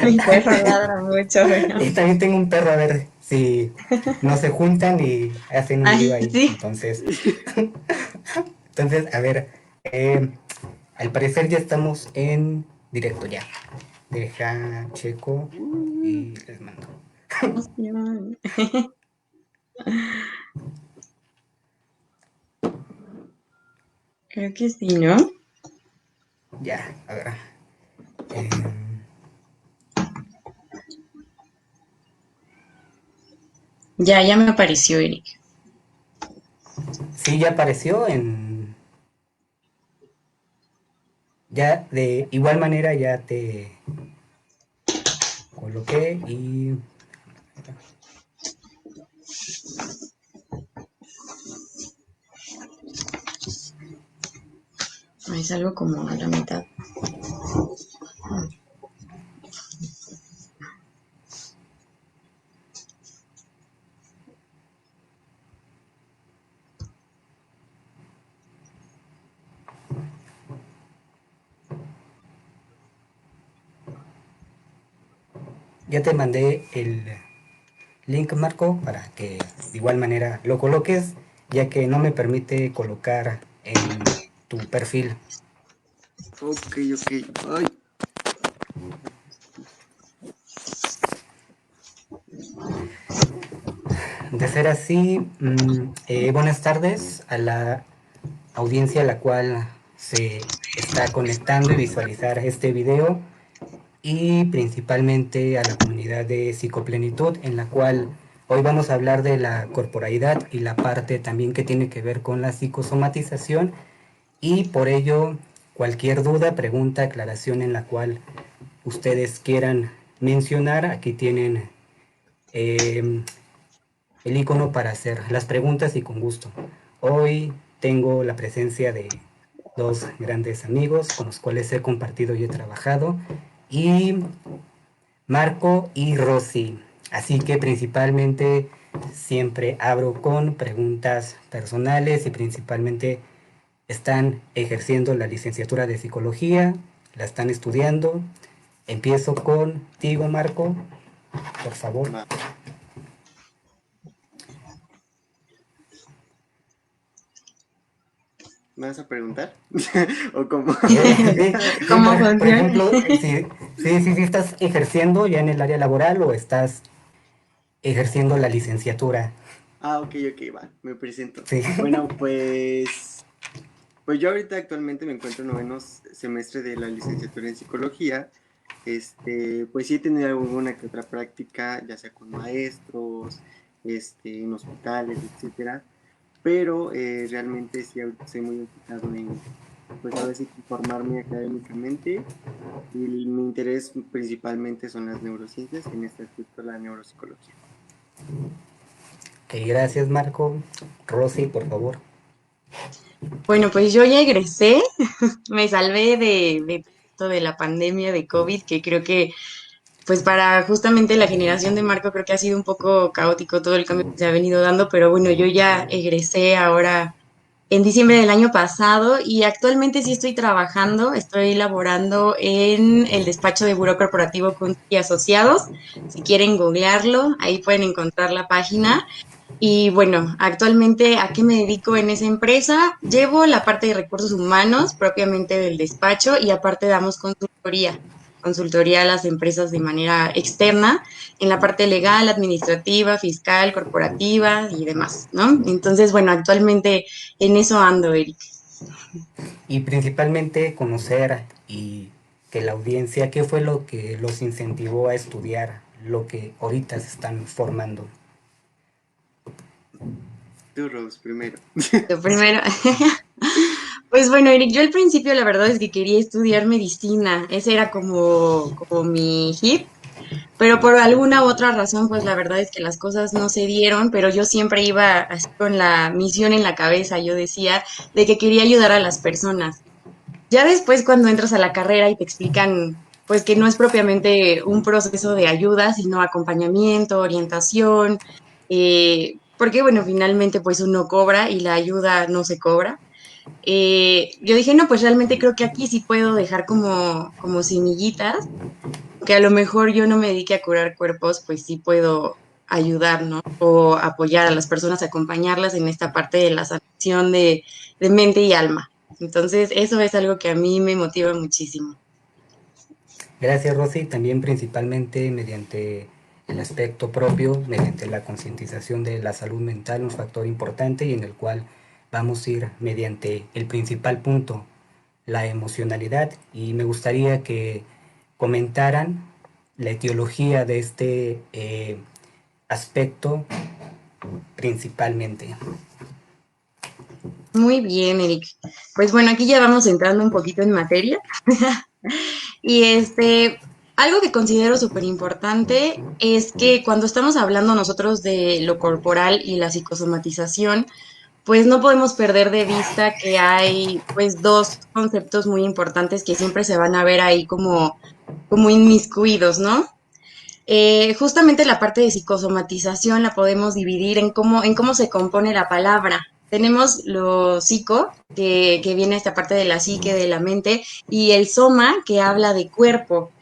Mi perro ladra mucho, pero... Y también tengo un perro, a ver si no se juntan y hacen un lío Ay, ahí. sí. Entonces, a ver, eh, al parecer ya estamos en directo ya. Deja, checo Uh, y les mando. Emoción. Creo que sí, ¿no? Ya, a ver. eh, Ya me apareció Eric. sí, ya apareció en... Ya de igual manera ya te coloqué y... Ahí salgo como a la mitad. Ya te mandé el link, Marco, para que de igual manera lo coloques, ya que no me permite colocar en tu perfil. ok, ok. Ay, De ser así, buenas tardes a la audiencia a la cual se está conectando y visualizar este video y principalmente a la comunidad de psicoplenitud en la cual hoy vamos a hablar de la corporalidad y la parte también que tiene que ver con la psicosomatización y por ello cualquier duda, pregunta, aclaración en la cual ustedes quieran mencionar, aquí tienen eh, el icono para hacer las preguntas y con gusto. Hoy tengo la presencia de dos grandes amigos con los cuales he compartido y he trabajado y Marco y Rosy. Así que principalmente siempre abro con preguntas personales y principalmente están ejerciendo la licenciatura de psicología, la están estudiando. Empiezo contigo, Marco, por favor. va. ¿Me vas a preguntar? ¿O cómo? Sí, sí, ¿Cómo por funciona? ejemplo, si estás ejerciendo ya en el área laboral o estás ejerciendo la licenciatura. Ah, ok, ok, va. Me presento. Sí. Bueno, pues yo ahorita actualmente me encuentro en noveno semestre de la licenciatura en psicología. Pues sí he tenido alguna que otra práctica, ya sea con maestros, en hospitales, etcétera. Pero realmente sí ahorita estoy muy enfocado en, pues ahora sí que formarme académicamente y mi interés principalmente son las neurociencias, en este aspecto la neuropsicología. Ok, gracias, Marco. Rosy, por favor. Bueno, pues yo ya egresé, me salvé de esto de la pandemia de COVID, que creo que, pues para justamente la generación de Marco, creo que ha sido un poco caótico todo el cambio que se ha venido dando, pero bueno, yo ya egresé ahora en diciembre del año pasado y actualmente sí estoy trabajando, estoy laborando en el despacho de Buró Corporativo Kunz y Asociados. Si quieren googlearlo, ahí pueden encontrar la página. Y bueno, actualmente a qué me dedico en esa empresa, llevo la parte de recursos humanos propiamente del despacho y aparte damos consultoría a las empresas de manera externa en la parte legal, administrativa, fiscal, corporativa y demás, ¿no? Entonces, bueno, actualmente en eso ando, Eric. Y principalmente conocer y que la audiencia, ¿qué fue lo que los incentivó a estudiar lo que ahorita se están formando? Tú, Rose, primero. Lo primero, pues bueno, Eric, yo al principio la verdad es que quería estudiar medicina, ese era como mi hit. Pero por alguna u otra razón, pues la verdad es que las cosas no se dieron, pero yo siempre iba así con la misión en la cabeza, yo decía de que quería ayudar a las personas. Ya después cuando entras a la carrera y te explican, pues que no es propiamente un proceso de ayuda, sino acompañamiento, orientación, porque bueno, finalmente pues uno cobra y la ayuda no se cobra. yo dije, no, pues realmente creo que aquí sí puedo dejar como semillitas, que a lo mejor yo no me dedique a curar cuerpos, pues sí puedo ayudar, ¿no? O apoyar a las personas, acompañarlas en esta parte de la sanación de mente y alma. Entonces, eso es algo que a mí me motiva muchísimo. Gracias, Rosy. También principalmente mediante el aspecto propio, mediante la concientización de la salud mental, un factor importante y en el cual vamos a ir mediante el principal punto, la emocionalidad. Y me gustaría que comentaran la etiología de este aspecto principalmente. Muy bien, Eric. Pues bueno, aquí ya vamos entrando un poquito en materia. Y algo que considero súper importante es que cuando estamos hablando nosotros de lo corporal y la psicosomatización, pues no podemos perder de vista que hay pues dos conceptos muy importantes que siempre se van a ver ahí como inmiscuidos, ¿no? Justamente la parte de psicosomatización la podemos dividir en cómo se compone la palabra. Tenemos lo psico, que viene esta parte de la psique, de la mente, y el soma, que habla de cuerpo.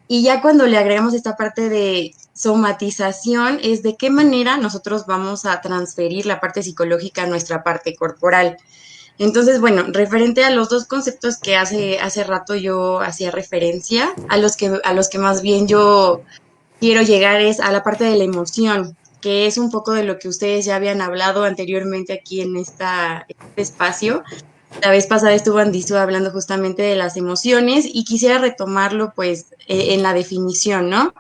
Y ya cuando le agregamos esta parte de somatización, es de qué manera nosotros vamos a transferir la parte psicológica a nuestra parte corporal. Entonces, bueno, referente a los dos conceptos que hace rato yo hacía referencia, a los que más bien yo quiero llegar es a la parte de la emoción, que es un poco de lo que ustedes ya habían hablado anteriormente aquí en este espacio. La vez pasada estuvo Andisu hablando justamente de las emociones y quisiera retomarlo pues en la definición, ¿no?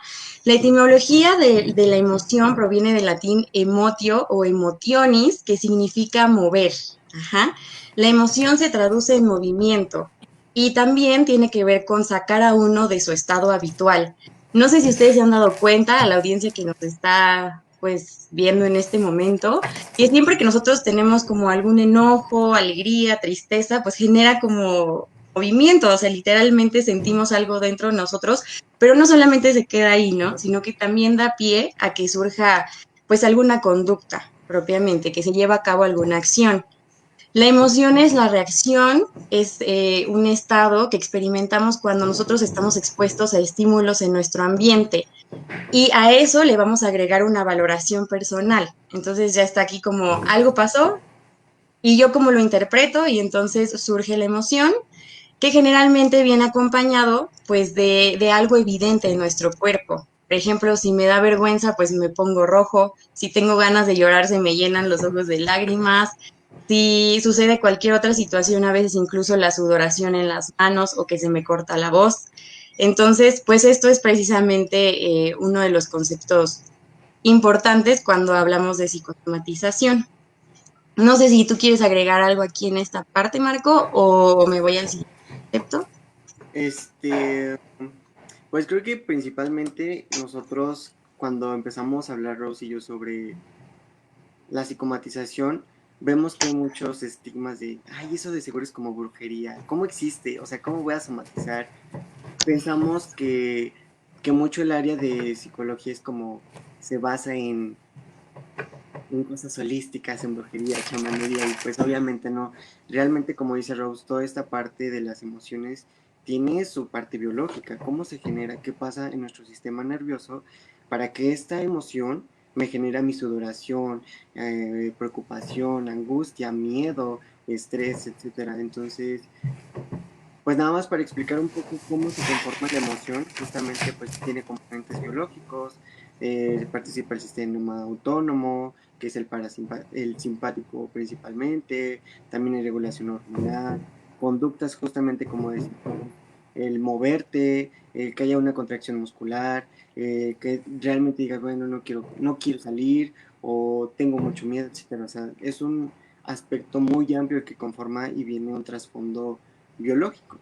La etimología de la emoción proviene del latín emotio o emotionis, que significa mover. Ajá. La emoción se traduce en movimiento y también tiene que ver con sacar a uno de su estado habitual. No sé si ustedes se han dado cuenta, a la audiencia que nos está pues viendo en este momento, que siempre que nosotros tenemos como algún enojo, alegría, tristeza, pues genera como movimiento, o sea, literalmente sentimos algo dentro de nosotros, pero no solamente se queda ahí, ¿no? Sino que también da pie a que surja pues alguna conducta propiamente, que se lleva a cabo alguna acción. La emoción es la reacción, es un estado que experimentamos cuando nosotros estamos expuestos a estímulos en nuestro ambiente. Y a eso le vamos a agregar una valoración personal. Entonces ya está aquí como algo pasó y yo como lo interpreto y entonces surge la emoción que generalmente viene acompañado pues de algo evidente en nuestro cuerpo. Por ejemplo, si me da vergüenza, pues me pongo rojo. Si tengo ganas de llorar, se me llenan los ojos de lágrimas. Si sucede cualquier otra situación, a veces incluso la sudoración en las manos o que se me corta la voz. Entonces, pues esto es precisamente uno de los conceptos importantes cuando hablamos de psicosomatización. No sé si tú quieres agregar algo aquí en esta parte, Marco, o me voy al siguiente concepto. Este, pues creo que principalmente nosotros cuando empezamos a hablar, Rose y yo, sobre la psicomatización, vemos que hay muchos estigmas de, ay, eso de seguro es como brujería, ¿cómo existe? O sea, ¿cómo voy a somatizar? Pensamos que mucho el área de psicología es como, se basa en cosas holísticas, en brujería, chamanería, y pues obviamente no. Realmente, como dice Rose, toda esta parte de las emociones tiene su parte biológica, cómo se genera, qué pasa en nuestro sistema nervioso para que esta emoción me genera mi sudoración, preocupación, angustia, miedo, estrés, etcétera. Entonces, pues nada más para explicar un poco cómo se conforma la emoción, justamente pues tiene componentes biológicos, participa el sistema autónomo, que es el simpático principalmente, también hay regulación hormonal, conductas justamente como decimos, el moverte, el que haya una contracción muscular, que realmente digas, bueno, no quiero salir o tengo mucho miedo, etcétera. O sea, es un aspecto muy amplio que conforma y viene un trasfondo biológico.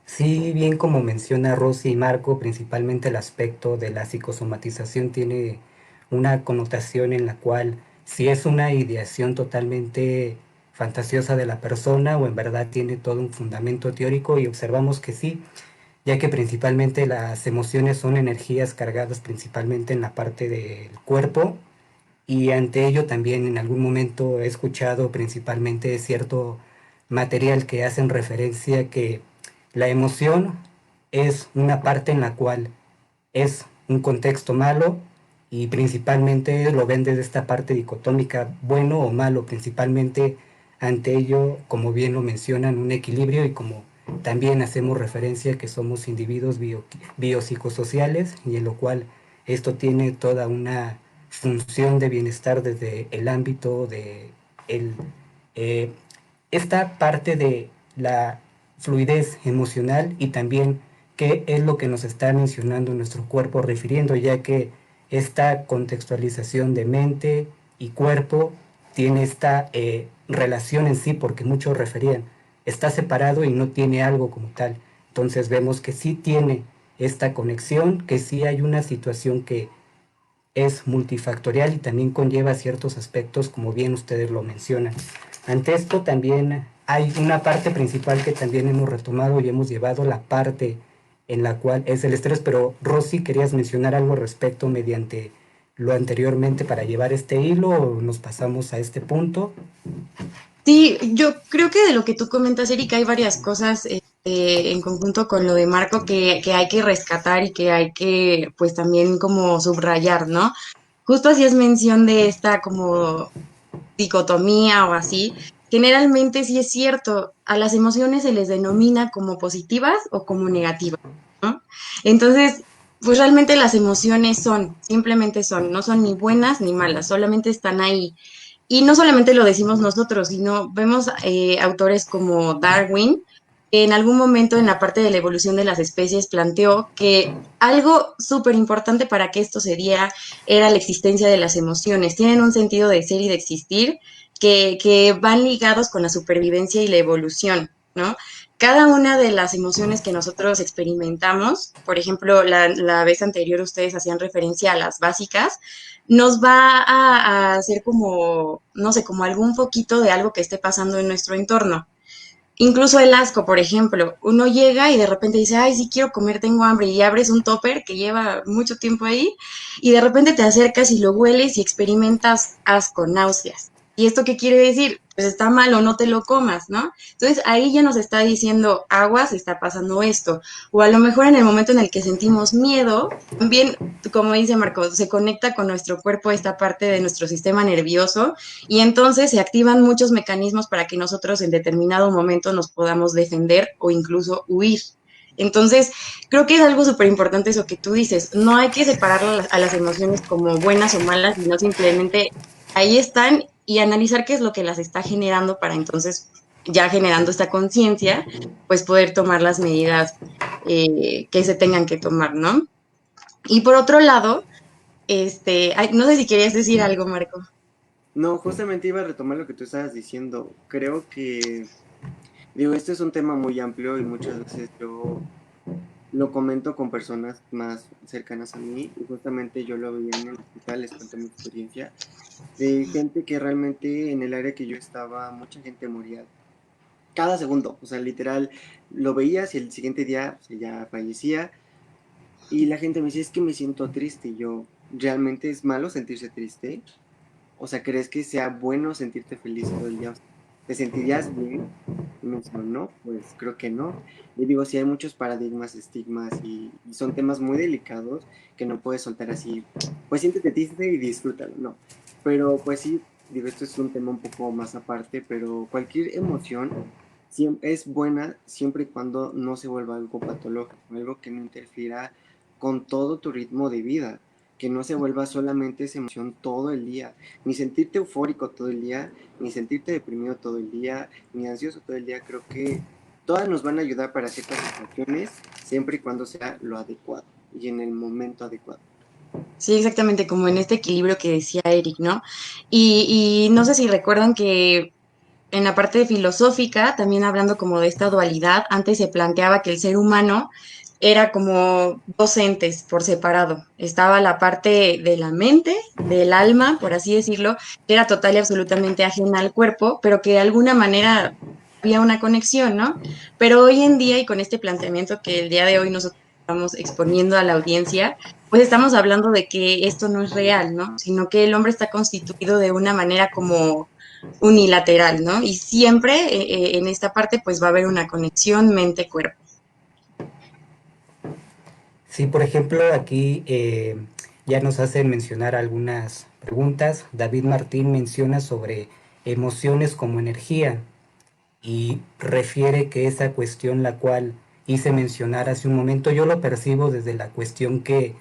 Sí, bien como menciona Rosy y Marco, principalmente el aspecto de la psicosomatización tiene una connotación en la cual si es una ideación totalmente fantasiosa de la persona o en verdad tiene todo un fundamento teórico y observamos que sí, ya que principalmente las emociones son energías cargadas principalmente en la parte del cuerpo y ante ello también en algún momento he escuchado principalmente cierto material que hacen referencia que la emoción es una parte en la cual es un contexto malo y principalmente lo ven desde esta parte dicotómica bueno o malo, principalmente ante ello, como bien lo mencionan, un equilibrio y como también hacemos referencia que somos individuos biopsicosociales y en lo cual esto tiene toda una función de bienestar desde el ámbito de el, eh, esta parte de la fluidez emocional y también qué es lo que nos está mencionando nuestro cuerpo refiriendo, ya que esta contextualización de mente y cuerpo tiene esta relación en sí, porque muchos referían, está separado y no tiene algo como tal. Entonces vemos que sí tiene esta conexión, que sí hay una situación que es multifactorial y también conlleva ciertos aspectos, como bien ustedes lo mencionan. Ante esto también hay una parte principal que también hemos retomado y hemos llevado la parte en la cual es el estrés, pero Rosy, ¿querías mencionar algo al respecto mediante lo anteriormente para llevar este hilo o nos pasamos a este punto? Sí, yo creo que de lo que tú comentas, Erika, hay varias cosas en conjunto con lo de Marco que hay que rescatar y que hay que, pues también como subrayar, ¿no? Justo hacías mención de esta como dicotomía o así. Generalmente sí es cierto, a las emociones se les denomina como positivas o como negativas, ¿no? Entonces, pues realmente las emociones son, simplemente son, no son ni buenas ni malas, solamente están ahí. Y no solamente lo decimos nosotros, sino vemos autores como Darwin, que en algún momento en la parte de la evolución de las especies planteó que algo súper importante para que esto se diera era la existencia de las emociones. Tienen un sentido de ser y de existir que van ligados con la supervivencia y la evolución, ¿no? Cada una de las emociones que nosotros experimentamos, por ejemplo, la vez anterior ustedes hacían referencia a las básicas, nos va a hacer como, no sé, como algún foquito de algo que esté pasando en nuestro entorno. Incluso el asco, por ejemplo, uno llega y de repente dice, ay, sí quiero comer, tengo hambre, y abres un topper que lleva mucho tiempo ahí, y de repente te acercas y lo hueles y experimentas asco, náuseas. ¿Y esto qué quiere decir? Pues está malo, no te lo comas, ¿no? Entonces ahí ya nos está diciendo, aguas, está pasando esto. O a lo mejor en el momento en el que sentimos miedo, también, como dice Marco, se conecta con nuestro cuerpo esta parte de nuestro sistema nervioso y entonces se activan muchos mecanismos para que nosotros en determinado momento nos podamos defender o incluso huir. Entonces, creo que es algo súper importante eso que tú dices. No hay que separar a las emociones como buenas o malas, sino simplemente ahí están y analizar qué es lo que las está generando para entonces, ya generando esta conciencia, pues poder tomar las medidas que se tengan que tomar, ¿no? Y por otro lado, ay, no sé si querías decir algo, Marco. No, justamente iba a retomar lo que tú estabas diciendo. Creo que, digo, este es un tema muy amplio y muchas veces yo lo comento con personas más cercanas a mí y justamente yo lo veía en el hospital, les cuento mi experiencia, de gente que realmente en el área que yo estaba, mucha gente moría cada segundo, o sea, literal, lo veías y el siguiente día o sea, ya fallecía y la gente me decía, es que me siento triste y yo, ¿realmente es malo sentirse triste? O sea, ¿crees que sea bueno sentirte feliz todo el día? O sea, ¿te sentirías bien? Y me dijo, no, pues creo que no. Y digo, sí hay muchos paradigmas, estigmas y son temas muy delicados que no puedes soltar así, pues siéntete triste y disfrútalo, no. Pero pues sí, digo, esto es un tema un poco más aparte, pero cualquier emoción es buena siempre y cuando no se vuelva algo patológico, algo que no interfiera con todo tu ritmo de vida, que no se vuelva solamente esa emoción todo el día, ni sentirte eufórico todo el día, ni sentirte deprimido todo el día, ni ansioso todo el día. Creo que todas nos van a ayudar para ciertas situaciones, siempre y cuando sea lo adecuado y en el momento adecuado. Sí, exactamente, como en este equilibrio que decía Eric, ¿no? Y no sé si recuerdan que en la parte filosófica, también hablando como de esta dualidad, antes se planteaba que el ser humano era como dos entes por separado. Estaba la parte de la mente, del alma, por así decirlo, que era total y absolutamente ajena al cuerpo, pero que de alguna manera había una conexión, ¿no? Pero hoy en día, y con este planteamiento que el día de hoy nosotros estamos exponiendo a la audiencia, pues estamos hablando de que esto no es real, ¿no? Sino que el hombre está constituido de una manera como unilateral, ¿no? Y siempre en esta parte pues va a haber una conexión mente-cuerpo. Sí, por ejemplo, aquí ya nos hacen mencionar algunas preguntas. David Martín menciona sobre emociones como energía y refiere que esa cuestión la cual hice mencionar hace un momento, yo lo percibo desde la cuestión que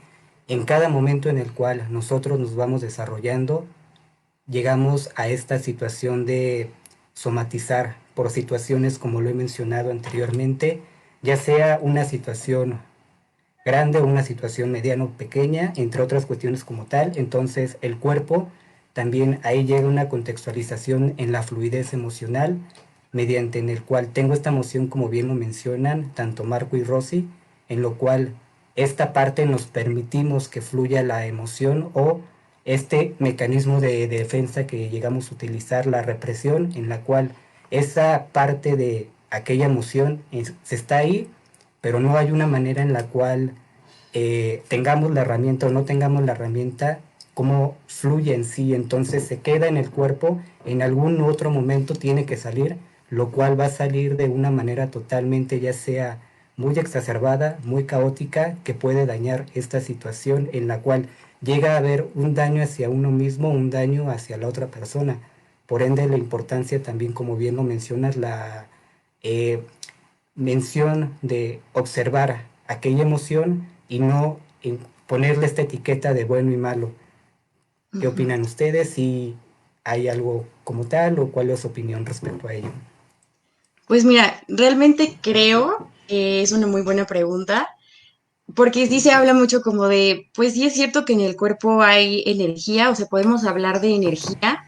en cada momento en el cual nosotros nos vamos desarrollando, llegamos a esta situación de somatizar por situaciones como lo he mencionado anteriormente, ya sea una situación grande o una situación mediana o pequeña, entre otras cuestiones como tal. Entonces el cuerpo también ahí llega una contextualización en la fluidez emocional, mediante en el cual tengo esta emoción, como bien lo mencionan, tanto Marco y Rosy, en lo cual esta parte nos permitimos que fluya la emoción o este mecanismo de defensa que llegamos a utilizar, la represión, en la cual esa parte de aquella emoción se está ahí, pero no hay una manera en la cual tengamos la herramienta o no tengamos la herramienta, cómo fluye en sí, entonces se queda en el cuerpo, en algún otro momento tiene que salir, lo cual va a salir de una manera totalmente ya sea muy exacerbada, muy caótica, que puede dañar esta situación en la cual llega a haber un daño hacia uno mismo, un daño hacia la otra persona. Por ende, la importancia también, como bien lo mencionas, la eh, mención de observar aquella emoción y no ponerle esta etiqueta de bueno y malo. ¿Qué Ujú. opinan ustedes? ¿Si hay algo como tal o cuál es su opinión respecto a ello? Pues mira, realmente creo que es una muy buena pregunta, porque sí se habla mucho como de, pues sí es cierto que en el cuerpo hay energía, o sea, podemos hablar de energía.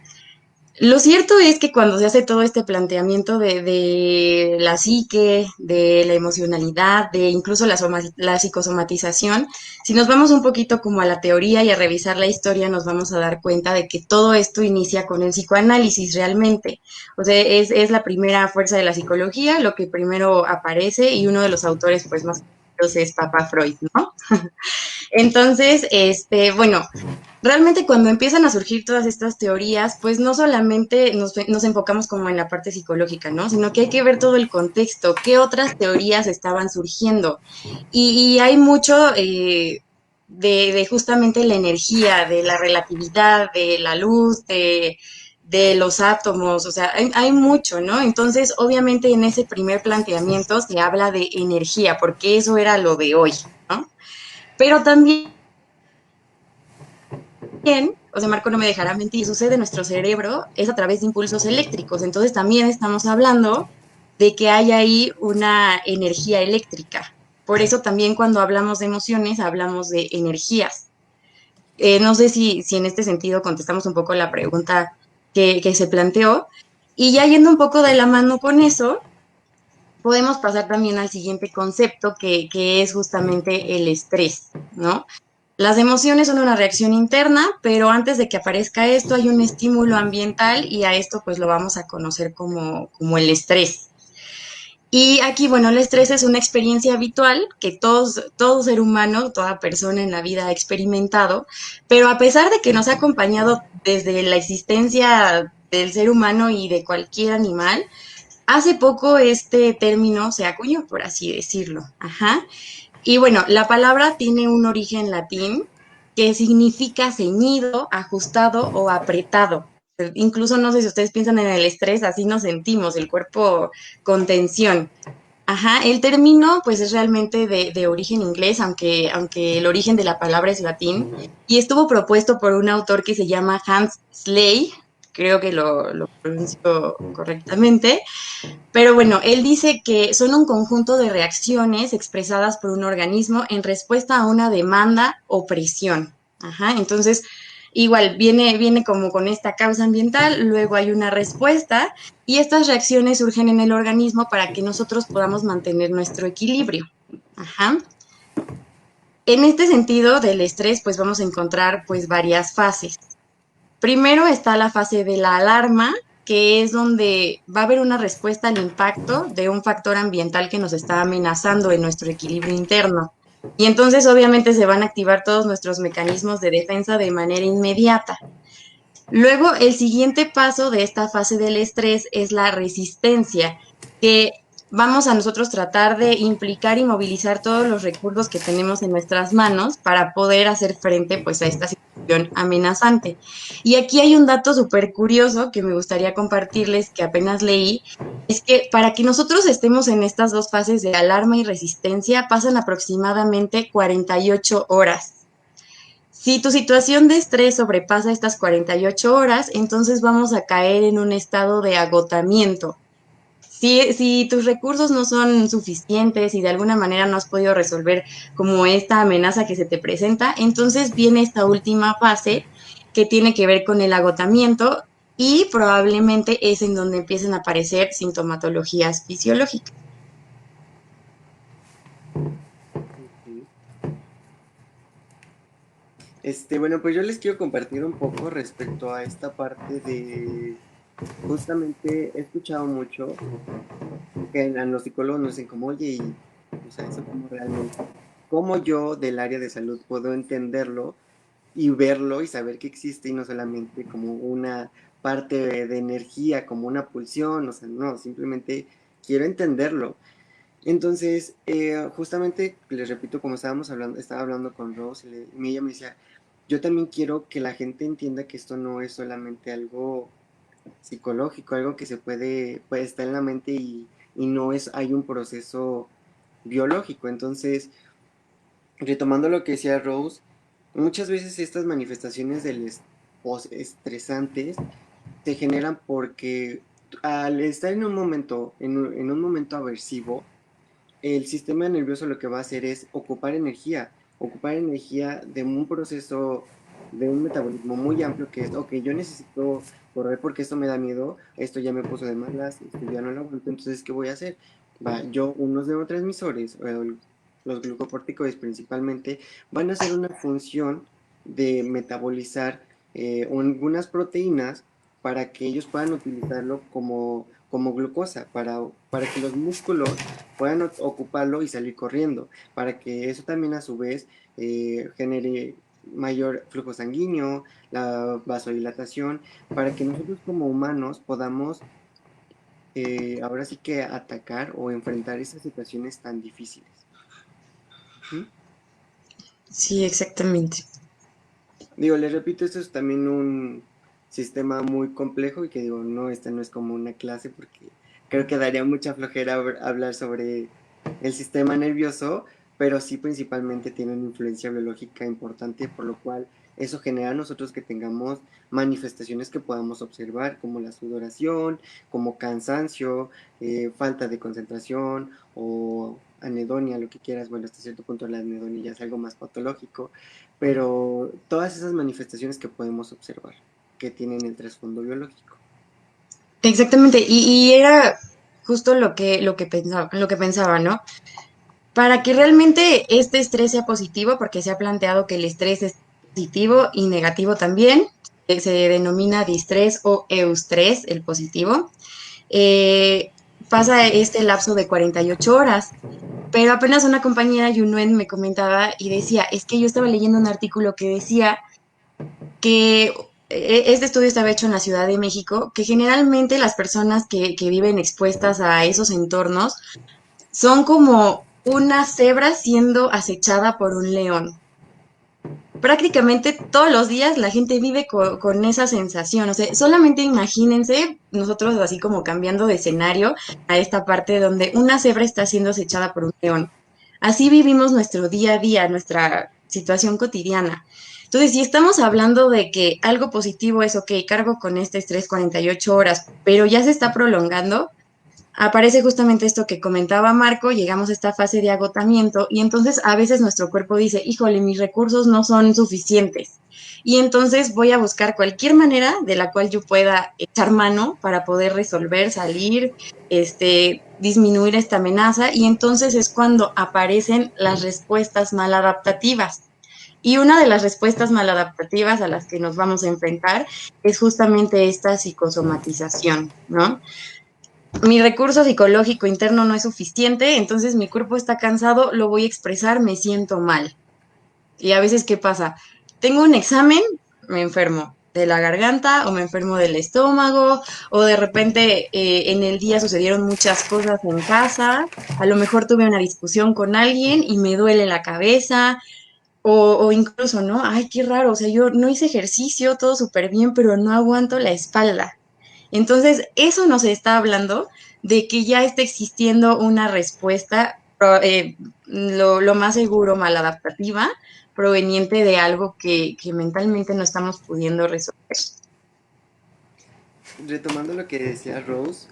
Lo cierto es que cuando se hace todo este planteamiento de la psique, de la emocionalidad, de incluso la psicosomatización, si nos vamos un poquito como a la teoría y a revisar la historia, nos vamos a dar cuenta de que todo esto inicia con el psicoanálisis realmente. O sea, es la primera fuerza de la psicología, lo que primero aparece y uno de los autores pues más conocidos es Papa Freud, ¿no? Entonces, bueno, realmente cuando empiezan a surgir todas estas teorías, pues no solamente nos enfocamos como en la parte psicológica, ¿no? Sino que hay que ver todo el contexto, qué otras teorías estaban surgiendo. Y hay mucho de justamente la energía, de la relatividad, de la luz, de los átomos, o sea, hay mucho, ¿no? Entonces, obviamente en ese primer planteamiento se habla de energía, porque eso era lo de hoy, ¿no? Pero también o sea, Marco no me dejará mentir, sucede en nuestro cerebro es a través de impulsos eléctricos. Entonces también estamos hablando de que hay ahí una energía eléctrica. Por eso también cuando hablamos de emociones hablamos de energías. No sé si en este sentido contestamos un poco la pregunta que se planteó. Y ya yendo un poco de la mano con eso, podemos pasar también al siguiente concepto que es justamente el estrés, ¿no? Las emociones son una reacción interna, pero antes de que aparezca esto hay un estímulo ambiental y a esto pues lo vamos a conocer como el estrés. Y aquí, bueno, el estrés es una experiencia habitual que todo ser humano, toda persona en la vida ha experimentado, pero a pesar de que nos ha acompañado desde la existencia del ser humano y de cualquier animal, hace poco este término se acuñó, por así decirlo. Ajá. Y bueno, la palabra tiene un origen latín que significa ceñido, ajustado o apretado. Incluso no sé si ustedes piensan en el estrés, así nos sentimos, el cuerpo con tensión. Ajá, el término pues es realmente de origen inglés, aunque el origen de la palabra es latín, y estuvo propuesto por un autor que se llama Hans Sley, creo que lo pronuncio correctamente, pero bueno, él dice que son un conjunto de reacciones expresadas por un organismo en respuesta a una demanda o presión. Ajá, entonces, igual, viene como con esta causa ambiental, luego hay una respuesta y estas reacciones surgen en el organismo para que nosotros podamos mantener nuestro equilibrio. Ajá. En este sentido del estrés, pues vamos a encontrar pues varias fases. Primero está la fase de la alarma, que es donde va a haber una respuesta al impacto de un factor ambiental que nos está amenazando en nuestro equilibrio interno. Y entonces obviamente se van a activar todos nuestros mecanismos de defensa de manera inmediata. Luego, el siguiente paso de esta fase del estrés es la resistencia, que vamos a nosotros tratar de implicar y movilizar todos los recursos que tenemos en nuestras manos para poder hacer frente pues a esta situación amenazante. Y aquí hay un dato súper curioso que me gustaría compartirles que apenas leí, es que para que nosotros estemos en estas dos fases de alarma y resistencia pasan aproximadamente 48 horas. Si tu situación de estrés sobrepasa estas 48 horas, entonces vamos a caer en un estado de agotamiento. Si tus recursos no son suficientes y de alguna manera no has podido resolver como esta amenaza que se te presenta, entonces viene esta última fase que tiene que ver con el agotamiento y probablemente es en donde empiecen a aparecer sintomatologías fisiológicas. Ok. Bueno, pues yo les quiero compartir un poco respecto a esta parte de, justamente he escuchado mucho que a los psicólogos nos dicen como, oye, y, o sea, eso como realmente, cómo yo del área de salud puedo entenderlo y verlo y saber que existe y no solamente como una parte de energía, como una pulsión, o sea, no, simplemente quiero entenderlo. Entonces, justamente, les repito, como estábamos hablando, estaba hablando con Rose y ella me decía, yo también quiero que la gente entienda que esto no es solamente algo psicológico, algo que se puede estar en la mente y no es, hay un proceso biológico. Entonces, retomando lo que decía Rose, muchas veces estas manifestaciones del estresantes se generan porque al estar en un momento, en un momento aversivo, el sistema nervioso lo que va a hacer es ocupar energía de un proceso, de un metabolismo muy amplio que es, ok, yo necesito correr porque esto me da miedo, esto ya me puso de malas, esto ya no lo aguanto, entonces, ¿qué voy a hacer? Va, unos neurotransmisores, los glucocorticoides principalmente, van a hacer una función de metabolizar algunas proteínas para que ellos puedan utilizarlo como glucosa, para que los músculos puedan ocuparlo y salir corriendo, para que eso también a su vez genere mayor flujo sanguíneo, la vasodilatación, para que nosotros como humanos podamos ahora sí que atacar o enfrentar esas situaciones tan difíciles. ¿Mm? Sí, exactamente. Digo, les repito, esto es también un sistema muy complejo y que digo, no, esta no es como una clase porque creo que daría mucha flojera hablar sobre el sistema nervioso, pero sí principalmente tiene una influencia biológica importante, por lo cual eso genera a nosotros que tengamos manifestaciones que podamos observar, como la sudoración, como cansancio, falta de concentración o anedonia, lo que quieras. Bueno, hasta cierto punto la anedonia ya es algo más patológico, pero todas esas manifestaciones que podemos observar, que tienen el trasfondo biológico. Exactamente, y era justo lo que pensaba, ¿no? Para que realmente este estrés sea positivo, porque se ha planteado que el estrés es positivo y negativo también, se denomina distrés o eustrés, el positivo, eh, pasa este lapso de 48 horas. Pero apenas una compañera Yunuen me comentaba y decía, es que yo estaba leyendo un artículo que decía que este estudio estaba hecho en la Ciudad de México, que generalmente las personas que viven expuestas a esos entornos son como una cebra siendo acechada por un león. Prácticamente todos los días la gente vive con esa sensación. O sea, solamente imagínense nosotros así como cambiando de escenario a esta parte donde una cebra está siendo acechada por un león. Así vivimos nuestro día a día, nuestra situación cotidiana. Entonces, si estamos hablando de que algo positivo es, ok, cargo con este estrés 48 horas, pero ya se está prolongando, aparece justamente esto que comentaba Marco, llegamos a esta fase de agotamiento y entonces a veces nuestro cuerpo dice, híjole, mis recursos no son suficientes. Y entonces voy a buscar cualquier manera de la cual yo pueda echar mano para poder resolver, salir, disminuir esta amenaza. Y entonces es cuando aparecen las respuestas maladaptativas. Y una de las respuestas maladaptativas a las que nos vamos a enfrentar es justamente esta psicosomatización, ¿no? mi recurso psicológico interno no es suficiente, entonces mi cuerpo está cansado, lo voy a expresar, me siento mal. Y a veces, ¿qué pasa? Tengo un examen, me enfermo de la garganta o me enfermo del estómago o de repente en el día sucedieron muchas cosas en casa, a lo mejor tuve una discusión con alguien y me duele la cabeza o incluso, ¿no? Ay, qué raro, o sea, yo no hice ejercicio, todo súper bien, pero no aguanto la espalda. Entonces, eso nos está hablando de que ya está existiendo una respuesta, lo más seguro maladaptativa, proveniente de algo que mentalmente no estamos pudiendo resolver. Retomando lo que decía Rose,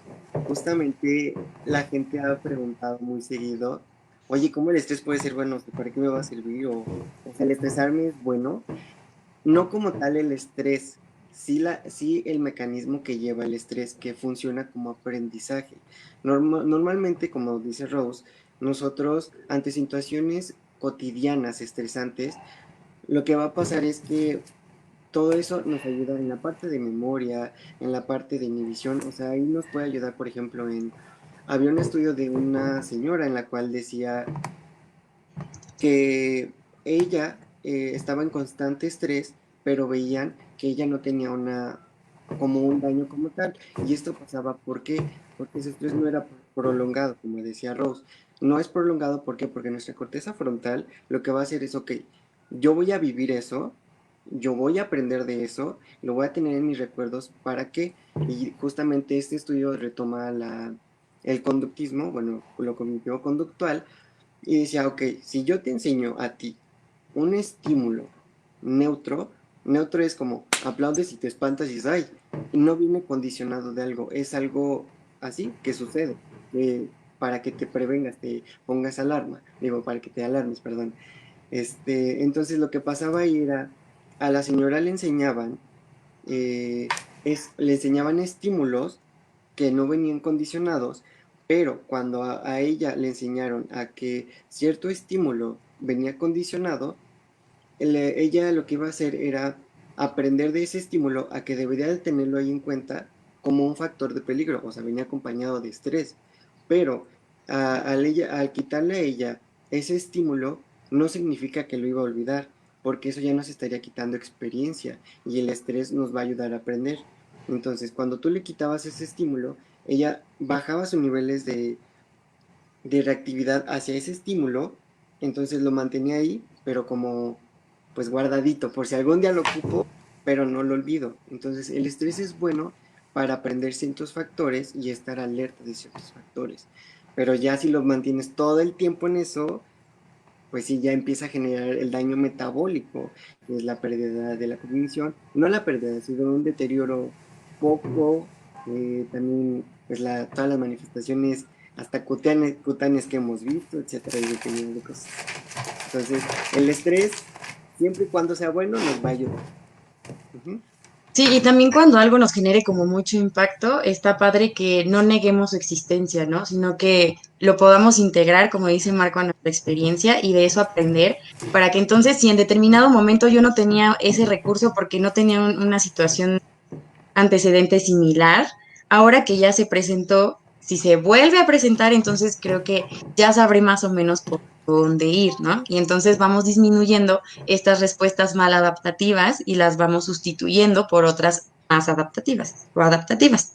justamente la gente ha preguntado muy seguido, oye, ¿cómo el estrés puede ser bueno? ¿Para qué me va a servir? O sea, el estresarme es bueno. No como tal el estrés, sí el mecanismo que lleva el estrés, que funciona como aprendizaje. Normalmente, como dice Rose, nosotros ante situaciones cotidianas estresantes, lo que va a pasar es que todo eso nos ayuda en la parte de memoria, en la parte de inhibición, o sea, ahí nos puede ayudar, por ejemplo, había un estudio de una señora en la cual decía que ella estaba en constante estrés, pero veían que ella no tenía como un daño como tal. Y esto pasaba, ¿por qué? Porque ese estrés no era prolongado, como decía Rose. No es prolongado, ¿por qué? Porque nuestra corteza frontal lo que va a hacer es, ok, yo voy a vivir eso, yo voy a aprender de eso, lo voy a tener en mis recuerdos, ¿para qué? Y justamente este estudio retoma el conductismo, bueno, lo cognitivo conductual, y decía, ok, si yo te enseño a ti un estímulo neutro, neutro es como aplaudes y te espantas y dices, ay, y no viene condicionado de algo, es algo así que sucede, para que te prevengas, te pongas alarma, digo, para que te alarmes, perdón. Entonces lo que pasaba ahí era, a la señora le enseñaban, eh, le enseñaban estímulos que no venían condicionados, pero cuando a ella le enseñaron a que cierto estímulo venía condicionado, ella lo que iba a hacer era aprender de ese estímulo a que debería de tenerlo ahí en cuenta como un factor de peligro, o sea, venía acompañado de estrés, pero al quitarle a ella ese estímulo, no significa que lo iba a olvidar, porque eso ya nos estaría quitando experiencia y el estrés nos va a ayudar a aprender. Entonces, cuando tú le quitabas ese estímulo, ella bajaba sus niveles de reactividad hacia ese estímulo, entonces lo mantenía ahí, pero como pues guardadito, por si algún día lo ocupo, pero no lo olvido. Entonces el estrés es bueno para aprender ciertos factores y estar alerta de ciertos factores. Pero ya si lo mantienes todo el tiempo en eso, pues sí, ya empieza a generar el daño metabólico, que es la pérdida de la cognición, no la pérdida, sino un deterioro poco, también pues todas las manifestaciones hasta cutáneas que hemos visto, etcétera, y dependiendo de cosas. Entonces, el estrés, siempre y cuando sea bueno, nos va a ayudar. Ujú. Sí, y también cuando algo nos genere como mucho impacto, está padre que no neguemos su existencia, ¿no? Sino que lo podamos integrar, como dice Marco, a nuestra experiencia y de eso aprender, para que entonces, si en determinado momento yo no tenía ese recurso porque no tenía una situación antecedente similar, ahora que ya se presentó, si se vuelve a presentar, entonces creo que ya sabré más o menos por dónde ir, ¿no? Y entonces vamos disminuyendo estas respuestas mal adaptativas y las vamos sustituyendo por otras más adaptativas o adaptativas.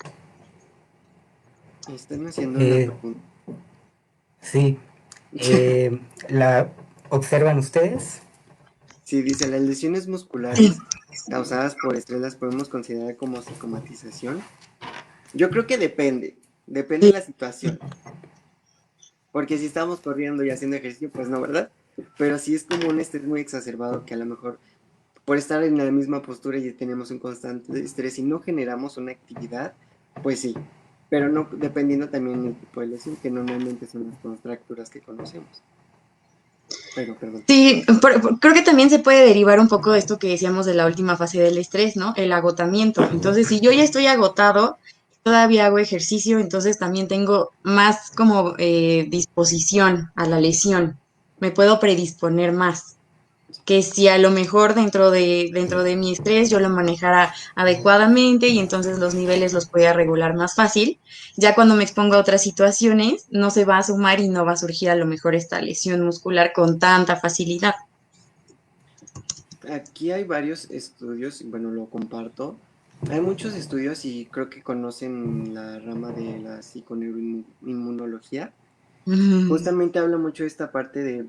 Están haciendo una Eh, pregunta. sí, ¿la observan ustedes? Sí, dice, las lesiones musculares causadas por estrés las podemos considerar como psicomatización. Yo creo que depende de la situación. Porque si estamos corriendo y haciendo ejercicio, pues no, ¿verdad? Pero si es como un estrés muy exacerbado que a lo mejor por estar en la misma postura y tenemos un constante estrés y no generamos una actividad, pues sí. Pero no dependiendo también del tipo de lesión, que normalmente son las contracturas que conocemos. Pero, perdón. Sí, creo que también se puede derivar un poco de esto que decíamos de la última fase del estrés, ¿no? El agotamiento. Entonces, si yo ya estoy agotado, todavía hago ejercicio, entonces también tengo más como disposición a la lesión. Me puedo predisponer más. que si a lo mejor dentro de mi estrés yo lo manejara adecuadamente y entonces los niveles los podía regular más fácil. Ya cuando me expongo a otras situaciones, no se va a sumar y no va a surgir a lo mejor esta lesión muscular con tanta facilidad. Aquí hay varios estudios, bueno, lo comparto. Hay muchos estudios y creo que conocen la rama de la psiconeuroinmunología. Mm, Justamente habla mucho de esta parte de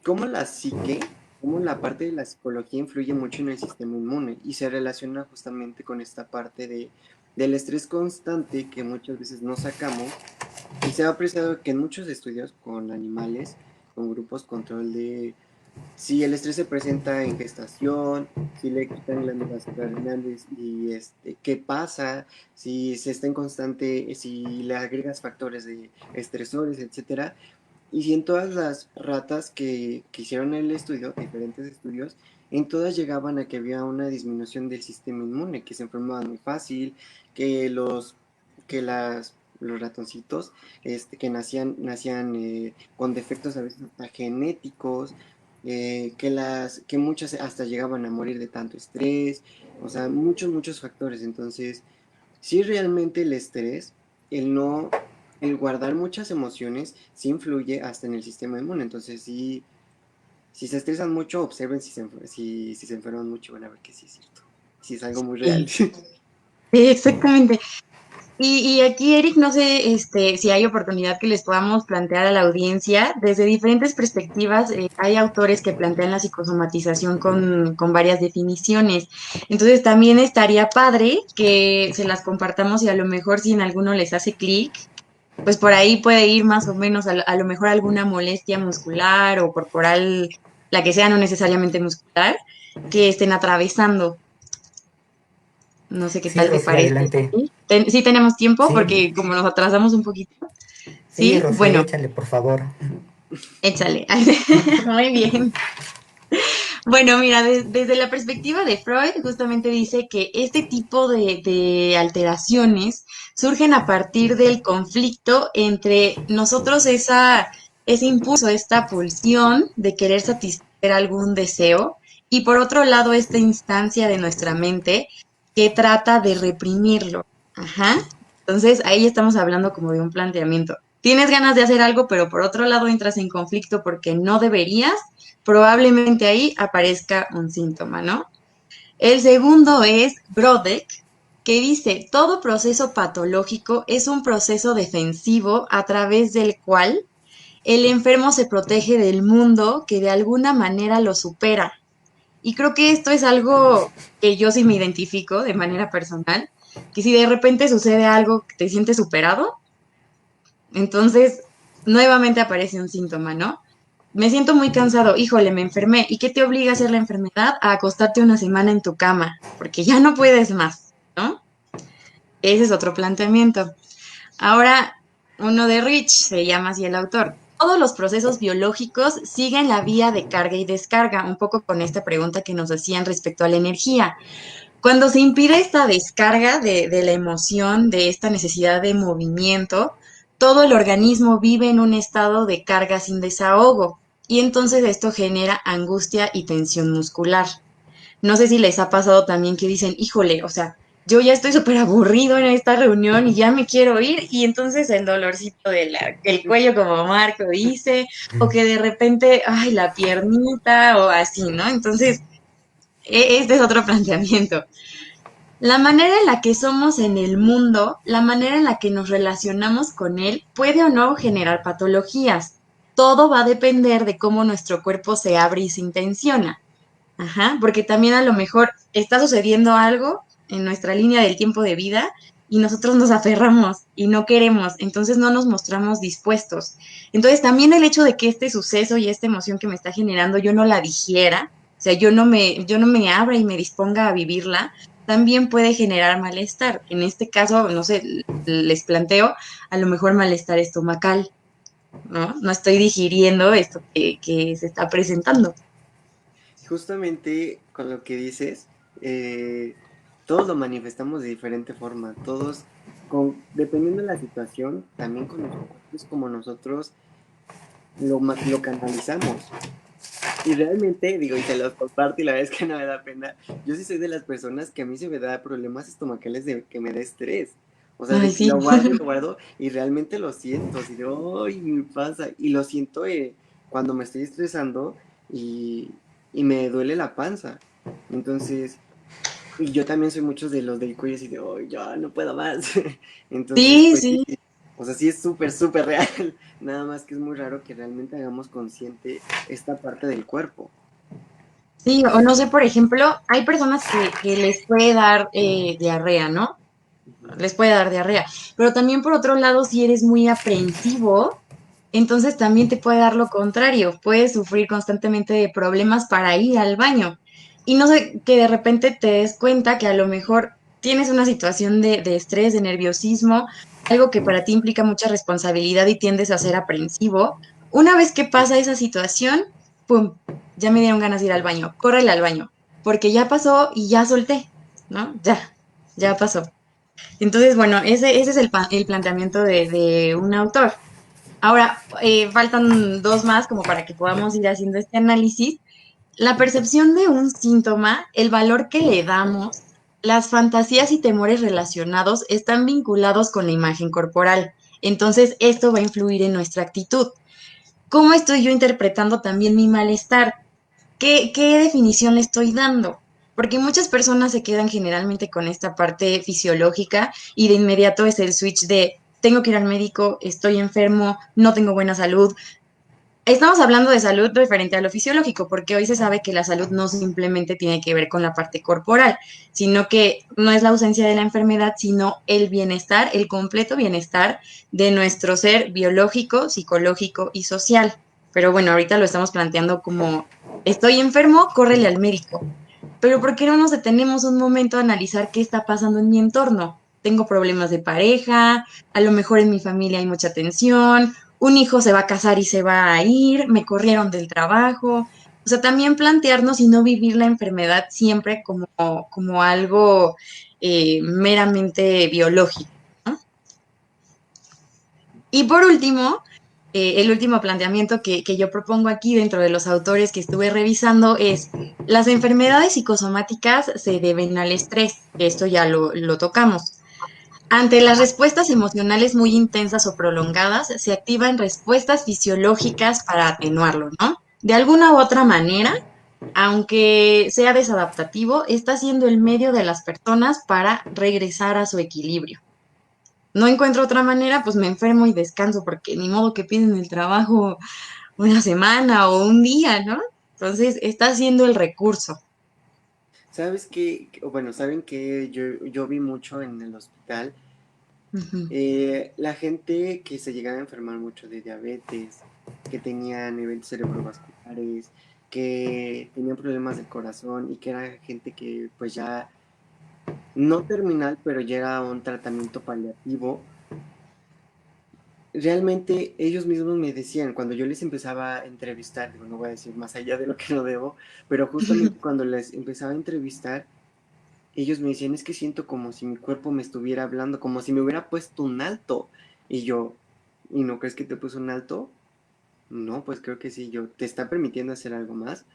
cómo la psique, cómo la parte de la psicología influye mucho en el sistema inmune y se relaciona justamente con esta parte del estrés constante que muchas veces no sacamos y se ha apreciado que en muchos estudios con animales, con grupos control de si el estrés se presenta en gestación, si le quitan glándulas suprarrenales y qué pasa, si se está en constante, si le agregas factores de estresores, etcétera. Y si en todas las ratas que hicieron el estudio, diferentes estudios, en todas llegaban a que había una disminución del sistema inmune, que se enfermaban muy fácil, que los ratoncitos que nacían con defectos a veces hasta genéticos, que muchas hasta llegaban a morir de tanto estrés, o sea, muchos factores. Entonces, sí, realmente el estrés, el no, el guardar muchas emociones, sí influye hasta en el sistema inmune. Entonces, sí, si se estresan mucho, observen si se enferman mucho, van a ver que sí es cierto. Sí es algo muy real. sí, sí, exactamente. Y aquí, Eric, no sé si hay oportunidad que les podamos plantear a la audiencia desde diferentes perspectivas. Hay autores que plantean la psicosomatización con varias definiciones. Entonces, también estaría padre que se las compartamos y a lo mejor si en alguno les hace clic, pues por ahí puede ir más o menos a lo mejor alguna molestia muscular o corporal, la que sea, no necesariamente muscular, que estén atravesando. No sé qué Sí, tal te Rocío, parece. adelante. ¿Sí? Sí tenemos tiempo Sí, porque como nos atrasamos un poquito. sí, Sí, Rocío, bueno, échale, por favor. échale. Muy bien. Bueno, mira, desde la perspectiva de Freud, justamente dice que este tipo de alteraciones surgen a partir del conflicto entre nosotros ese impulso, esta pulsión de querer satisfacer algún deseo y por otro lado esta instancia de nuestra mente que trata de reprimirlo. Ajá. Entonces ahí estamos hablando como de un planteamiento. Tienes ganas de hacer algo, pero por otro lado entras en conflicto porque no deberías, probablemente ahí aparezca un síntoma, ¿no? El segundo es Brodek, que dice, todo proceso patológico es un proceso defensivo a través del cual el enfermo se protege del mundo que de alguna manera lo supera. Y creo que esto es algo que yo sí me identifico de manera personal, que si de repente sucede algo que te sientes superado, entonces nuevamente aparece un síntoma, ¿no? Me siento muy cansado, híjole, me enfermé. ¿Y qué te obliga a hacer la enfermedad? A acostarte una semana en tu cama, porque ya no puedes más, ¿no? Ese es otro planteamiento. Ahora, uno de Rich, se llama así el autor. Todos los procesos biológicos siguen la vía de carga y descarga, un poco con esta pregunta que nos hacían respecto a la energía. Cuando se impide esta descarga de la emoción, de esta necesidad de movimiento, todo el organismo vive en un estado de carga sin desahogo y entonces esto genera angustia y tensión muscular. No sé si les ha pasado también que dicen, híjole, o sea, yo ya estoy súper aburrido en esta reunión y ya me quiero ir y entonces el dolorcito del cuello como Marco dice, o que de repente, ay, la piernita o así, ¿no? Entonces, este es otro planteamiento. La manera en la que somos en el mundo, la manera en la que nos relacionamos con él, puede o no generar patologías. Todo va a depender de cómo nuestro cuerpo se abre y se intensiona. Ajá, porque también a lo mejor está sucediendo algo en nuestra línea del tiempo de vida y nosotros nos aferramos y no queremos, entonces no nos mostramos dispuestos. Entonces también el hecho de que este suceso y esta emoción que me está generando yo no la digiera, o sea, yo no me abra y me disponga a vivirla, también puede generar malestar. En este caso, no sé, les planteo a lo mejor malestar estomacal, ¿no? No estoy digiriendo esto que se está presentando. Justamente con lo que dices, todos lo manifestamos de diferente forma. Todos, dependiendo de la situación, también con nuestro cuerpo es como nosotros lo canalizamos. Y realmente, digo, y te los comparto y la verdad es que no me da pena. Yo sí soy de las personas que a mí se me da problemas estomacales de que me da estrés. O sea, de Ay, que sí. lo guardo y realmente lo siento. Así de, ¡ay, me pasa! Y lo siento cuando me estoy estresando y me duele la panza. Entonces, y yo también soy muchos de los del cuello así de, ¡ay, ya no puedo más! Entonces, Sí, pues sí. sí. O sea, sí es súper, súper real. Nada más que es muy raro que realmente hagamos consciente esta parte del cuerpo. Sí, o no sé, por ejemplo, hay personas que les puede dar diarrea, ¿no? Ujú. Les puede dar diarrea. Pero también por otro lado, si eres muy aprensivo, entonces también te puede dar lo contrario. Puedes sufrir constantemente de problemas para ir al baño. Y no sé, que de repente te des cuenta que a lo mejor tienes una situación de estrés, de nerviosismo, algo que para ti implica mucha responsabilidad y tiendes a ser aprensivo. Una vez que pasa esa situación, pum, ya me dieron ganas de ir al baño. Córrele al baño, porque ya pasó y ya solté, ¿no? Ya pasó. Entonces, bueno, ese es el planteamiento de un autor. Ahora, faltan dos más como para que podamos ir haciendo este análisis. La percepción de un síntoma, el valor que le damos, las fantasías y temores relacionados están vinculados con la imagen corporal. Entonces, esto va a influir en nuestra actitud. ¿Cómo estoy yo interpretando también mi malestar? ¿Qué definición le estoy dando? Porque muchas personas se quedan generalmente con esta parte fisiológica y de inmediato es el switch de tengo que ir al médico, estoy enfermo, no tengo buena salud. Estamos hablando de salud referente a lo fisiológico, porque hoy se sabe que la salud no simplemente tiene que ver con la parte corporal, sino que no es la ausencia de la enfermedad, sino el bienestar, el completo bienestar de nuestro ser biológico, psicológico y social. Pero bueno, ahorita lo estamos planteando como estoy enfermo, córrele al médico. Pero ¿por qué no nos detenemos un momento a analizar qué está pasando en mi entorno? Tengo problemas de pareja, a lo mejor en mi familia hay mucha tensión, un hijo se va a casar y se va a ir, me corrieron del trabajo. O sea, también plantearnos y no vivir la enfermedad siempre como algo meramente biológico, ¿no? Y por último, el último planteamiento que yo propongo aquí dentro de los autores que estuve revisando es, las enfermedades psicosomáticas se deben al estrés, esto ya lo tocamos. Ante las respuestas emocionales muy intensas o prolongadas, se activan respuestas fisiológicas para atenuarlo, ¿no? De alguna u otra manera, aunque sea desadaptativo, está siendo el medio de las personas para regresar a su equilibrio. No encuentro otra manera, pues me enfermo y descanso, porque ni modo que piden el trabajo una semana o un día, ¿no? Entonces, está siendo el recurso. ¿Sabes qué? Bueno, saben que yo vi mucho en el hospital. Ujú. La gente que se llegaba a enfermar mucho de diabetes, que tenían eventos cerebrovasculares, que tenían problemas del corazón y que era gente que pues ya no terminal, pero ya era un tratamiento paliativo. Realmente ellos mismos me decían, cuando yo les empezaba a entrevistar, digo, no voy a decir más allá de lo que no debo, pero justamente cuando les empezaba a entrevistar, ellos me decían, es que siento como si mi cuerpo me estuviera hablando, como si me hubiera puesto un alto. Y yo, ¿y no crees que te puso un alto? No, pues creo que sí, yo, ¿te está permitiendo hacer algo más?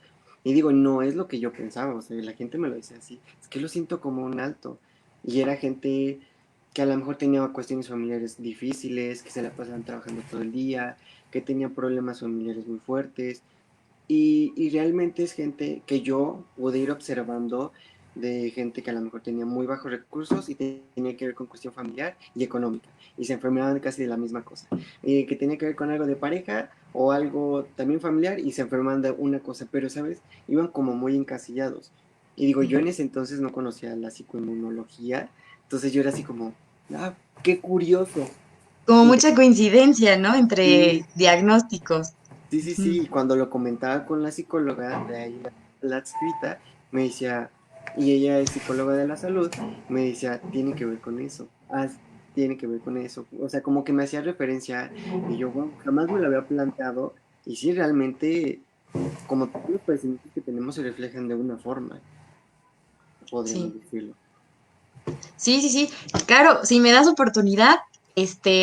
Y digo, no es lo que yo pensaba, o sea, la gente me lo decía así, es que lo siento como un alto. Y era gente que a lo mejor tenía cuestiones familiares difíciles, que se la pasaban trabajando todo el día, que tenía problemas familiares muy fuertes, y realmente es gente que yo pude ir observando de gente que a lo mejor tenía muy bajos recursos y tenía que ver con cuestión familiar y económica. Y se enfermaban casi de la misma cosa. Que tenía que ver con algo de pareja o algo también familiar y se enfermaban de una cosa. Pero, ¿sabes? Iban como muy encasillados. Y digo, yo en ese entonces no conocía la psicoinmunología. Entonces yo era así como, ah, qué curioso. Como Y mucha coincidencia, ¿no? sí, Entre diagnósticos. sí, sí, Ujú. sí, y cuando lo comentaba con la psicóloga de ahí, la adscrita, me decía, y ella es psicóloga de la salud, me decía, tiene que ver con eso, tiene que ver con eso, o sea, como que me hacía referencia, y yo, wow, jamás me lo había planteado, y sí, realmente, como todos los padecimientos que tenemos se reflejan de una forma, podríamos Sí, decirlo. sí, sí, sí. Claro, si me das oportunidad,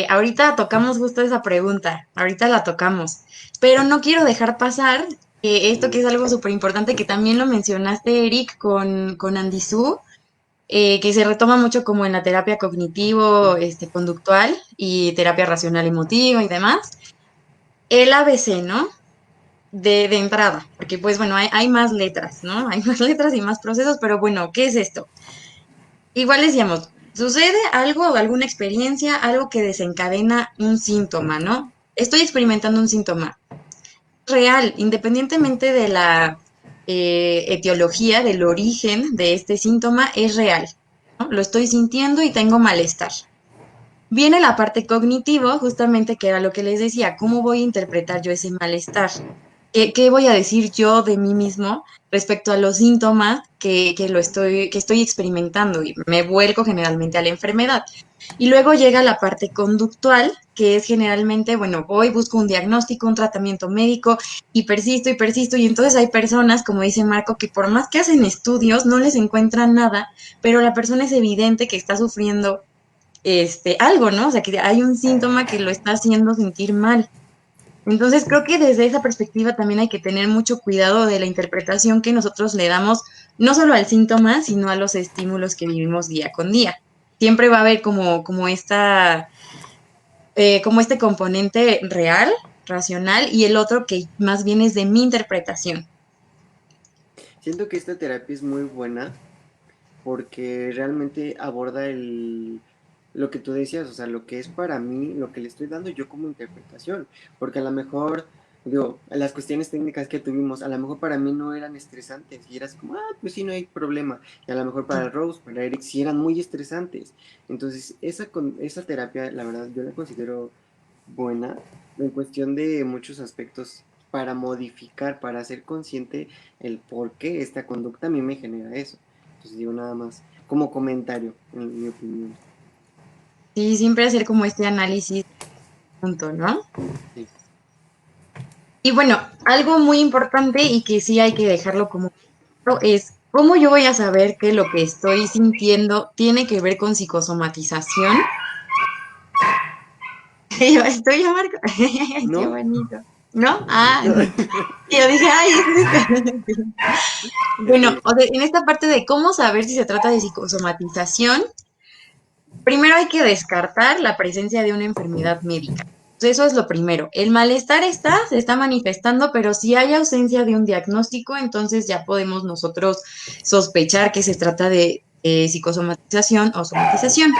ahorita tocamos justo esa pregunta, ahorita la tocamos, pero no quiero dejar pasar esto que es algo súper importante, que también lo mencionaste, Eric, con Andy Su, que se retoma mucho como en la terapia cognitivo, conductual y terapia racional emotiva y demás. El ABC, ¿no? De entrada, porque pues bueno, hay más letras, ¿no? Hay más letras y más procesos, pero bueno, ¿qué es esto? Igual decíamos, sucede algo, alguna experiencia, algo que desencadena un síntoma, ¿no? Estoy experimentando un síntoma real, independientemente de la etiología, del origen de este síntoma, es real, ¿no? Lo estoy sintiendo y tengo malestar. Viene la parte cognitivo, justamente que era lo que les decía, ¿cómo voy a interpretar yo ese malestar? ¿Qué voy a decir yo de mí mismo respecto a los síntomas que estoy experimentando? Y me vuelco generalmente a la enfermedad. Y luego llega la parte conductual, que es generalmente, bueno, voy, busco un diagnóstico, un tratamiento médico y persisto. Y entonces hay personas, como dice Marco, que por más que hacen estudios, no les encuentran nada, pero la persona es evidente que está sufriendo algo, ¿no? O sea, que hay un síntoma que lo está haciendo sentir mal. Entonces creo que desde esa perspectiva también hay que tener mucho cuidado de la interpretación que nosotros le damos no solo al síntoma, sino a los estímulos que vivimos día con día. Siempre va a haber como este componente real, racional, y el otro que más bien es de mi interpretación. Siento que esta terapia es muy buena porque realmente aborda lo que tú decías, o sea, lo que es para mí, lo que le estoy dando yo como interpretación, porque a lo mejor, digo, las cuestiones técnicas que tuvimos, a lo mejor para mí no eran estresantes, y era así como, pues sí, no hay problema, y a lo mejor para Rose, para Eric, sí eran muy estresantes, entonces esa terapia, la verdad, yo la considero buena en cuestión de muchos aspectos para modificar, para ser consciente el por qué esta conducta a mí me genera eso. Entonces digo nada más como comentario, en mi opinión. Sí, siempre hacer como este análisis junto, ¿no? Sí. Y bueno, algo muy importante y que sí hay que dejarlo como claro es cómo yo voy a saber que lo que estoy sintiendo tiene que ver con psicosomatización. Yo estoy ya, Marco. Qué ¿No? bonito. ¿No? Ah, No. y yo dije, ay, bueno, Ok. o sea, en esta parte de cómo saber si se trata de psicosomatización, primero hay que descartar la presencia de una enfermedad médica. Entonces, eso es lo primero. El malestar se está manifestando, pero si hay ausencia de un diagnóstico, entonces ya podemos nosotros sospechar que se trata de psicosomatización o somatización.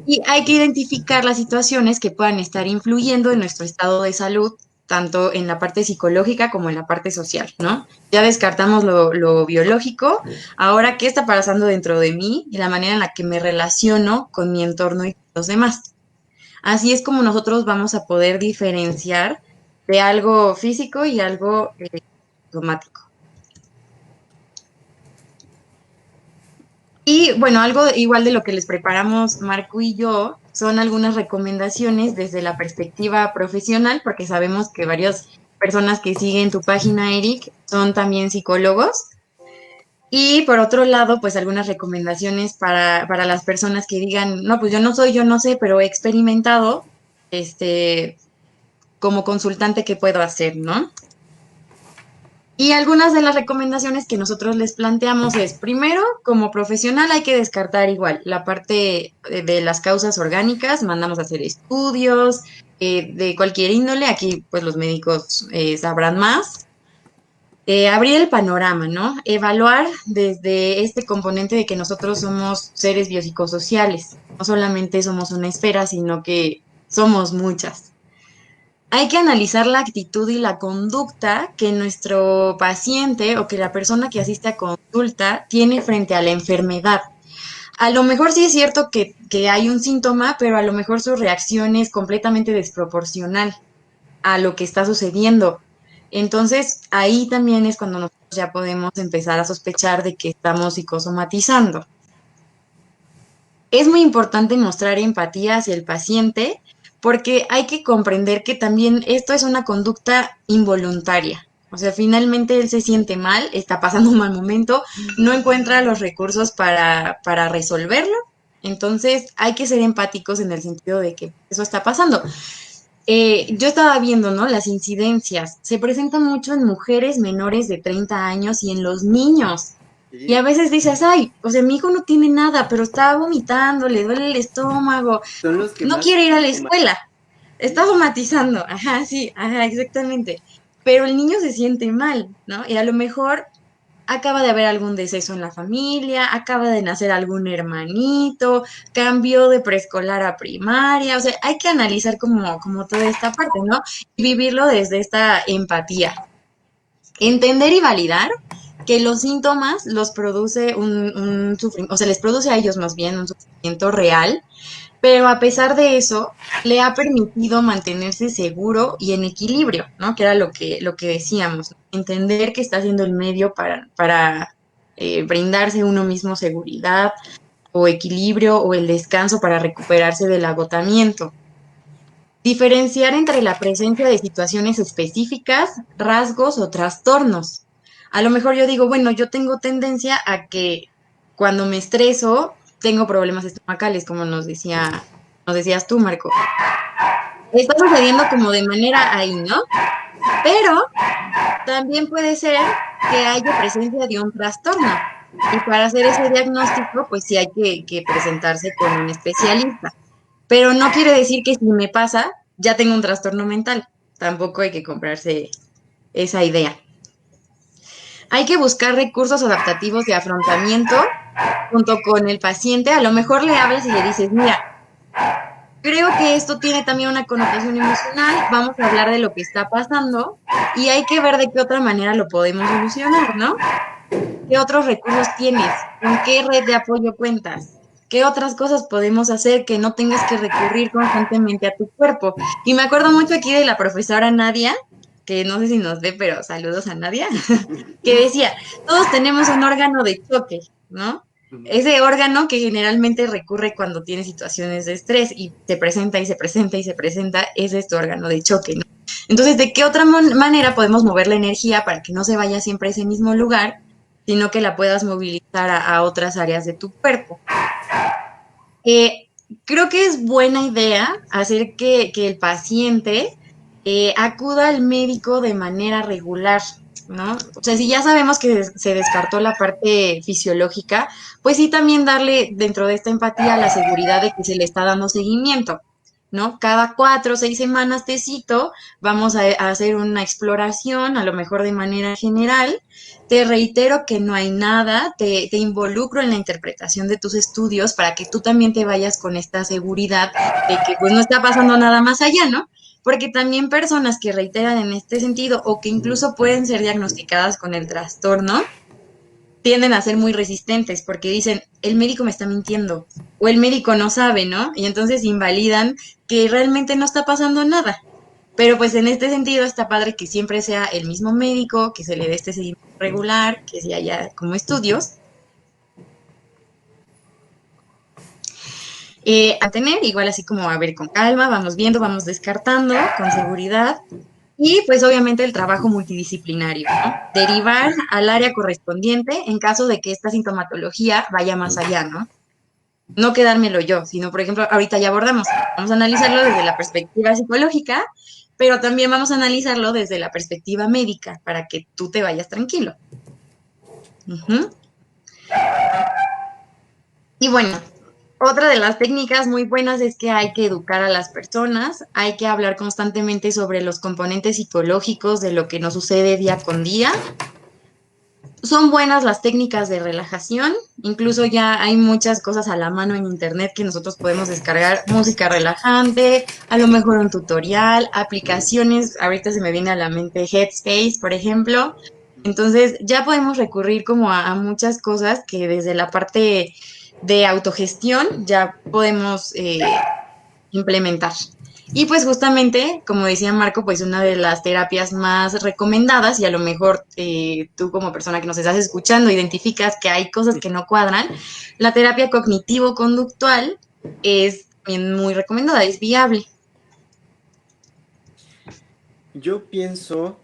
Y hay que identificar las situaciones que puedan estar influyendo en nuestro estado de salud, tanto en la parte psicológica como en la parte social, ¿no? Ya descartamos lo biológico. Ahora, ¿qué está pasando dentro de mí y la manera en la que me relaciono con mi entorno y con los demás? Así es como nosotros vamos a poder diferenciar de algo físico y algo somático. Y bueno, algo igual de lo que les preparamos Marco y yo son algunas recomendaciones desde la perspectiva profesional, porque sabemos que varias personas que siguen tu página, Eric, son también psicólogos. Y por otro lado, pues algunas recomendaciones para las personas que digan, no, pues yo no soy, yo no sé, pero he experimentado, este, como consultante, ¿qué puedo hacer, no? Y algunas de las recomendaciones que nosotros les planteamos es, primero, como profesional hay que descartar igual la parte de las causas orgánicas, mandamos a hacer estudios de cualquier índole, aquí pues los médicos sabrán más. Abrir el panorama, ¿no? Evaluar desde este componente de que nosotros somos seres biopsicosociales, no solamente somos una esfera, sino que somos muchas. Hay que analizar la actitud y la conducta que nuestro paciente o que la persona que asiste a consulta tiene frente a la enfermedad. A lo mejor sí es cierto que hay un síntoma, pero a lo mejor su reacción es completamente desproporcional a lo que está sucediendo. Entonces, ahí también es cuando nosotros ya podemos empezar a sospechar de que estamos psicosomatizando. Es muy importante mostrar empatía hacia el paciente porque hay que comprender que también esto es una conducta involuntaria. O sea, finalmente él se siente mal, está pasando un mal momento, no encuentra los recursos para resolverlo. Entonces hay que ser empáticos en el sentido de que eso está pasando. yo estaba viendo, ¿no? Las incidencias. Se presentan mucho en mujeres menores de 30 años y en los niños. Y a Sí, veces dices, ay, o sea, mi hijo no tiene nada, pero está vomitando, le duele el estómago, son los que no más quiere ir a la toman. escuela, está Sí, somatizando, ajá, sí, ajá, exactamente. Pero el niño se siente mal, ¿no? Y a lo mejor acaba de haber algún deceso en la familia, acaba de nacer algún hermanito, cambió de preescolar a primaria, o sea, hay que analizar como toda esta parte, ¿no? Y vivirlo desde esta empatía. Entender y validar que los síntomas los produce un sufrimiento, o sea, les produce a ellos más bien un sufrimiento real, pero a pesar de eso, le ha permitido mantenerse seguro y en equilibrio, ¿no? Que era lo que decíamos, ¿no? Entender que está siendo el medio para brindarse uno mismo seguridad o equilibrio o el descanso para recuperarse del agotamiento. Diferenciar entre la presencia de situaciones específicas, rasgos o trastornos. A lo mejor yo digo, bueno, yo tengo tendencia a que cuando me estreso tengo problemas estomacales, como nos decías tú, Marco. Está sucediendo como de manera ahí, ¿no? Pero también puede ser que haya presencia de un trastorno. Y para hacer ese diagnóstico, pues sí hay que presentarse con un especialista. Pero no quiere decir que si me pasa, ya tengo un trastorno mental. Tampoco hay que comprarse esa idea. Hay que buscar recursos adaptativos de afrontamiento junto con el paciente. A lo mejor le hablas y le dices, mira, creo que esto tiene también una connotación emocional. Vamos a hablar de lo que está pasando y hay que ver de qué otra manera lo podemos solucionar, ¿no? ¿Qué otros recursos tienes? ¿Con qué red de apoyo cuentas? ¿Qué otras cosas podemos hacer que no tengas que recurrir constantemente a tu cuerpo? Y me acuerdo mucho aquí de la profesora Nadia, que no sé si nos ve, pero saludos a Nadia, que decía, todos tenemos un órgano de choque, ¿no? ujú. Ese órgano que generalmente recurre cuando tiene situaciones de estrés y se presenta y se presenta y se presenta, ese es tu órgano de choque, ¿no? Entonces, ¿de qué otra manera podemos mover la energía para que no se vaya siempre a ese mismo lugar, sino que la puedas movilizar a otras áreas de tu cuerpo? Eh, Creo que es buena idea hacer que el paciente acuda al médico de manera regular, ¿no? O sea, si ya sabemos que se descartó la parte fisiológica, pues sí también darle dentro de esta empatía la seguridad de que se le está dando seguimiento, ¿no? Cada 4 o 6 semanas te cito, vamos a hacer una exploración, a lo mejor de manera general. Te reitero que no hay nada, te involucro en la interpretación de tus estudios para que tú también te vayas con esta seguridad de que pues no está pasando nada más allá, ¿no? Porque también personas que reiteran en este sentido o que incluso pueden ser diagnosticadas con el trastorno, tienden a ser muy resistentes porque dicen, el médico me está mintiendo o el médico no sabe, ¿no? Y entonces invalidan que realmente no está pasando nada. Pero pues en este sentido está padre que siempre sea el mismo médico, que se le dé este seguimiento regular, que se haya como estudios a tener, igual así como a ver con calma, vamos viendo, vamos descartando con seguridad. Y pues obviamente el trabajo multidisciplinario, ¿no? Derivar al área correspondiente en caso de que esta sintomatología vaya más allá, ¿no? No quedármelo yo, sino, por ejemplo, ahorita ya abordamos, vamos a analizarlo desde la perspectiva psicológica, pero también vamos a analizarlo desde la perspectiva médica para que tú te vayas tranquilo. Ujú. Y bueno, otra de las técnicas muy buenas es que hay que educar a las personas, hay que hablar constantemente sobre los componentes psicológicos de lo que nos sucede día con día. Son buenas las técnicas de relajación, incluso ya hay muchas cosas a la mano en internet que nosotros podemos descargar, música relajante, a lo mejor un tutorial, aplicaciones, ahorita se me viene a la mente Headspace, por ejemplo. Entonces ya podemos recurrir como a muchas cosas que desde la parte de autogestión ya podemos implementar. Y pues justamente, como decía Marco, pues una de las terapias más recomendadas, y a lo mejor tú como persona que nos estás escuchando identificas que hay cosas que no cuadran, la terapia cognitivo-conductual es también muy recomendada, es viable. Yo pienso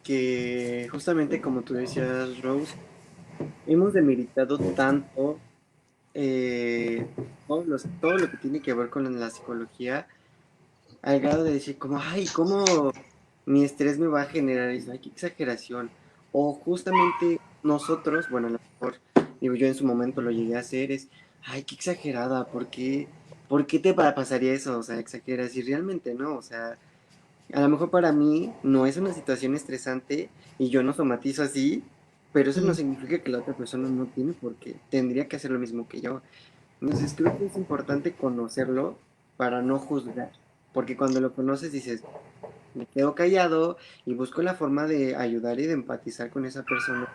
que justamente como tú decías, Rose, hemos demeritado tanto todo lo que tiene que ver con la psicología, al grado de decir como, ay, ¿cómo mi estrés me va a generar eso? Ay, qué exageración. O justamente nosotros, bueno, a lo mejor, digo, yo en su momento lo llegué a hacer, es, ay, qué exagerada, por qué te pasaría eso? O sea, exageras y realmente no, o sea, a lo mejor para mí no es una situación estresante y yo no somatizo así, pero eso no Mm. significa que la otra persona no tiene porque tendría que hacer lo mismo que yo. Entonces creo que es importante conocerlo para no juzgar, porque cuando lo conoces dices, me quedo callado y busco la forma de ayudar y de empatizar con esa persona,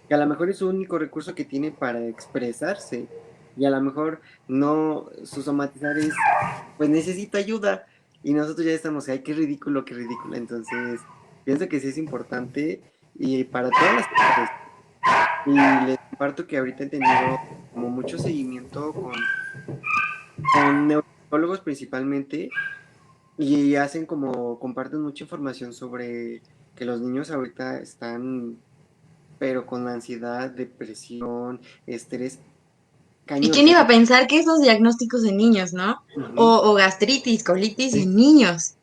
que a lo mejor es su único recurso que tiene para expresarse y a lo mejor no, su somatizar es, pues necesito ayuda y nosotros ya estamos, ay, qué ridículo, qué ridículo. Entonces, pienso que sí es importante y para todas las edades. Y les comparto que ahorita he tenido como mucho seguimiento con neurólogos principalmente y hacen como, comparten mucha información sobre que los niños ahorita están, pero con ansiedad, depresión, estrés, ¿Y cañón, quién iba cañón. a pensar que esos diagnósticos en niños, ¿no? Ujú, O gastritis, colitis sí. en niños.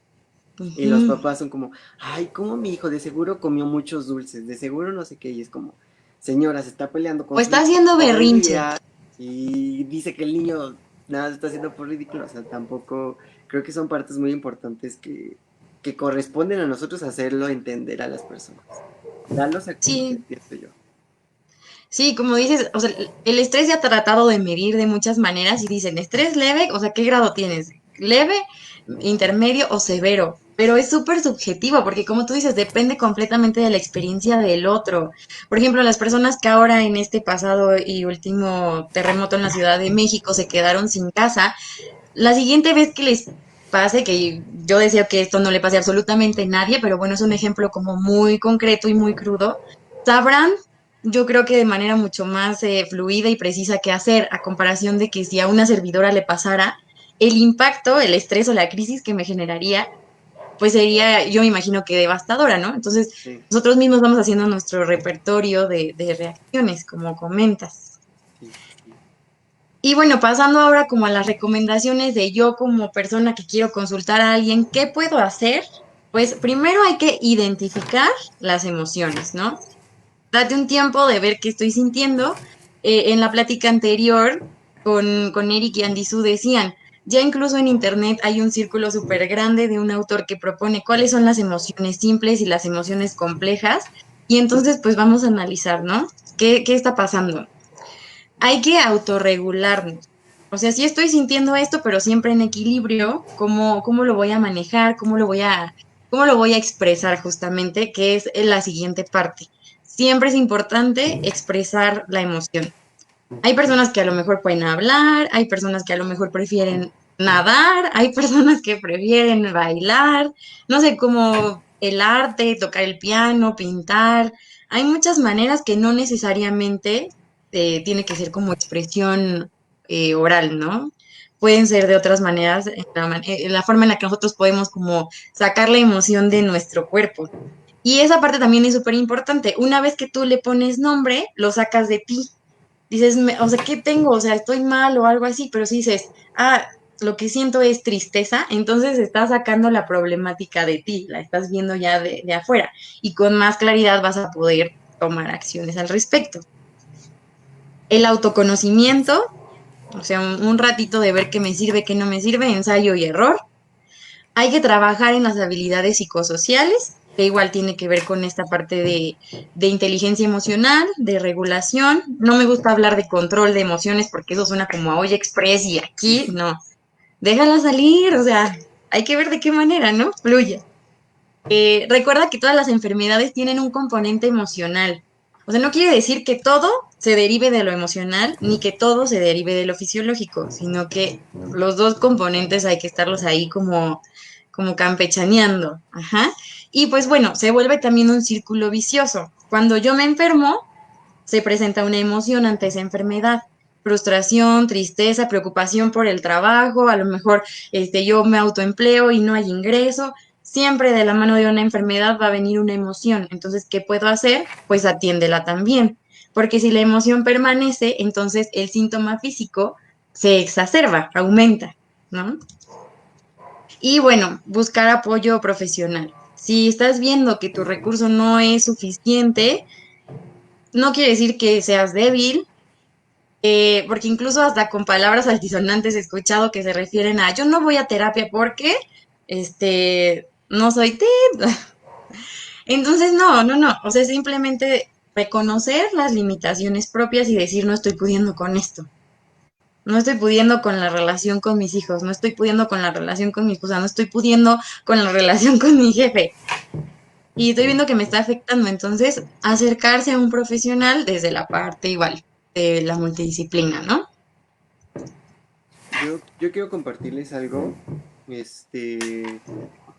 Y los Ujú. papás son como, ay, ¿cómo mi hijo? De seguro comió muchos dulces, de seguro no sé qué. Y es como, señora, se está peleando O con su está hijo haciendo todo el berrinche. día y dice que el niño nada se está haciendo por ridículo. O sea, tampoco, creo que son partes muy importantes que corresponden a nosotros hacerlo entender a las personas. Darlos a conocer, Sí, pienso yo. sí, como dices, o sea, el estrés se ha tratado de medir de muchas maneras y dicen, estrés leve, o sea, ¿qué grado tienes? ¿Leve, intermedio o severo? Pero es súper subjetivo porque como tú dices, depende completamente de la experiencia del otro. Por ejemplo, las personas que ahora en este pasado y último terremoto en la Ciudad de México se quedaron sin casa, la siguiente vez que les pase, que yo deseo que esto no le pase a absolutamente nadie, pero bueno, es un ejemplo como muy concreto y muy crudo, sabrán, yo creo que de manera mucho más fluida y precisa qué hacer, a comparación de que si a una servidora le pasara, el impacto, el estrés o la crisis que me generaría, pues sería, yo me imagino que devastadora, ¿no? Entonces, Sí, nosotros mismos vamos haciendo nuestro repertorio de reacciones, como comentas. sí, sí, sí. Y bueno, pasando ahora como a las recomendaciones de yo como persona que quiero consultar a alguien, ¿qué puedo hacer? Pues primero hay que identificar las emociones, ¿no? Date un tiempo de ver qué estoy sintiendo. En la plática anterior con Eric y Andy Su decían, ya incluso en internet hay un círculo súper grande de un autor que propone cuáles son las emociones simples y las emociones complejas. Y entonces pues vamos a analizar, ¿no? ¿Qué está pasando? Hay que autorregularnos. O sea, sí estoy sintiendo esto, pero siempre en equilibrio, ¿cómo lo voy a manejar? ¿Cómo lo voy a expresar justamente? Que es la siguiente parte. Siempre es importante expresar la emoción. Hay personas que a lo mejor pueden hablar, hay personas que a lo mejor prefieren nadar, hay personas que prefieren bailar, no sé, como el arte, tocar el piano, pintar. Hay muchas maneras que no necesariamente tiene que ser como expresión oral, ¿no? Pueden ser de otras maneras, en la forma en la que nosotros podemos como sacar la emoción de nuestro cuerpo. Y esa parte también es súper importante. Una vez que tú le pones nombre, lo sacas de ti. Dices, o sea, ¿qué tengo? O sea, estoy mal o algo así, pero si dices, ah, lo que siento es tristeza, entonces estás sacando la problemática de ti, la estás viendo ya de afuera y con más claridad vas a poder tomar acciones al respecto. El autoconocimiento, o sea, un ratito de ver qué me sirve, qué no me sirve, ensayo y error. Hay que trabajar en las habilidades psicosociales, que igual tiene que ver con esta parte de inteligencia emocional, de regulación. No me gusta hablar de control de emociones porque eso suena como a Oye Express y aquí, no. Déjala salir, o sea, hay que ver de qué manera, ¿no? Fluye. Recuerda que todas las enfermedades tienen un componente emocional. O sea, no quiere decir que todo se derive de lo emocional, ni que todo se derive de lo fisiológico, sino que los dos componentes hay que estarlos ahí como campechaneando. Ajá. Y pues bueno, se vuelve también un círculo vicioso. Cuando yo me enfermo, se presenta una emoción ante esa enfermedad. Frustración, tristeza, preocupación por el trabajo, a lo mejor yo me autoempleo y no hay ingreso. Siempre de la mano de una enfermedad va a venir una emoción. Entonces, ¿qué puedo hacer? Pues atiéndela también. Porque si la emoción permanece, entonces el síntoma físico se exacerba, aumenta, ¿no? Y bueno, buscar apoyo profesional. Si estás viendo que tu recurso no es suficiente, no quiere decir que seas débil, porque incluso hasta con palabras altisonantes he escuchado que se refieren a yo no voy a terapia porque no soy entonces, no, no, no. O sea, simplemente reconocer las limitaciones propias y decir, no estoy pudiendo con esto. No estoy pudiendo con la relación con mis hijos, no estoy pudiendo con la relación con mi esposa, no estoy pudiendo con la relación con mi jefe. Y estoy viendo que me está afectando. Entonces, acercarse a un profesional desde la parte igual de la multidisciplina, ¿no? Yo quiero compartirles algo,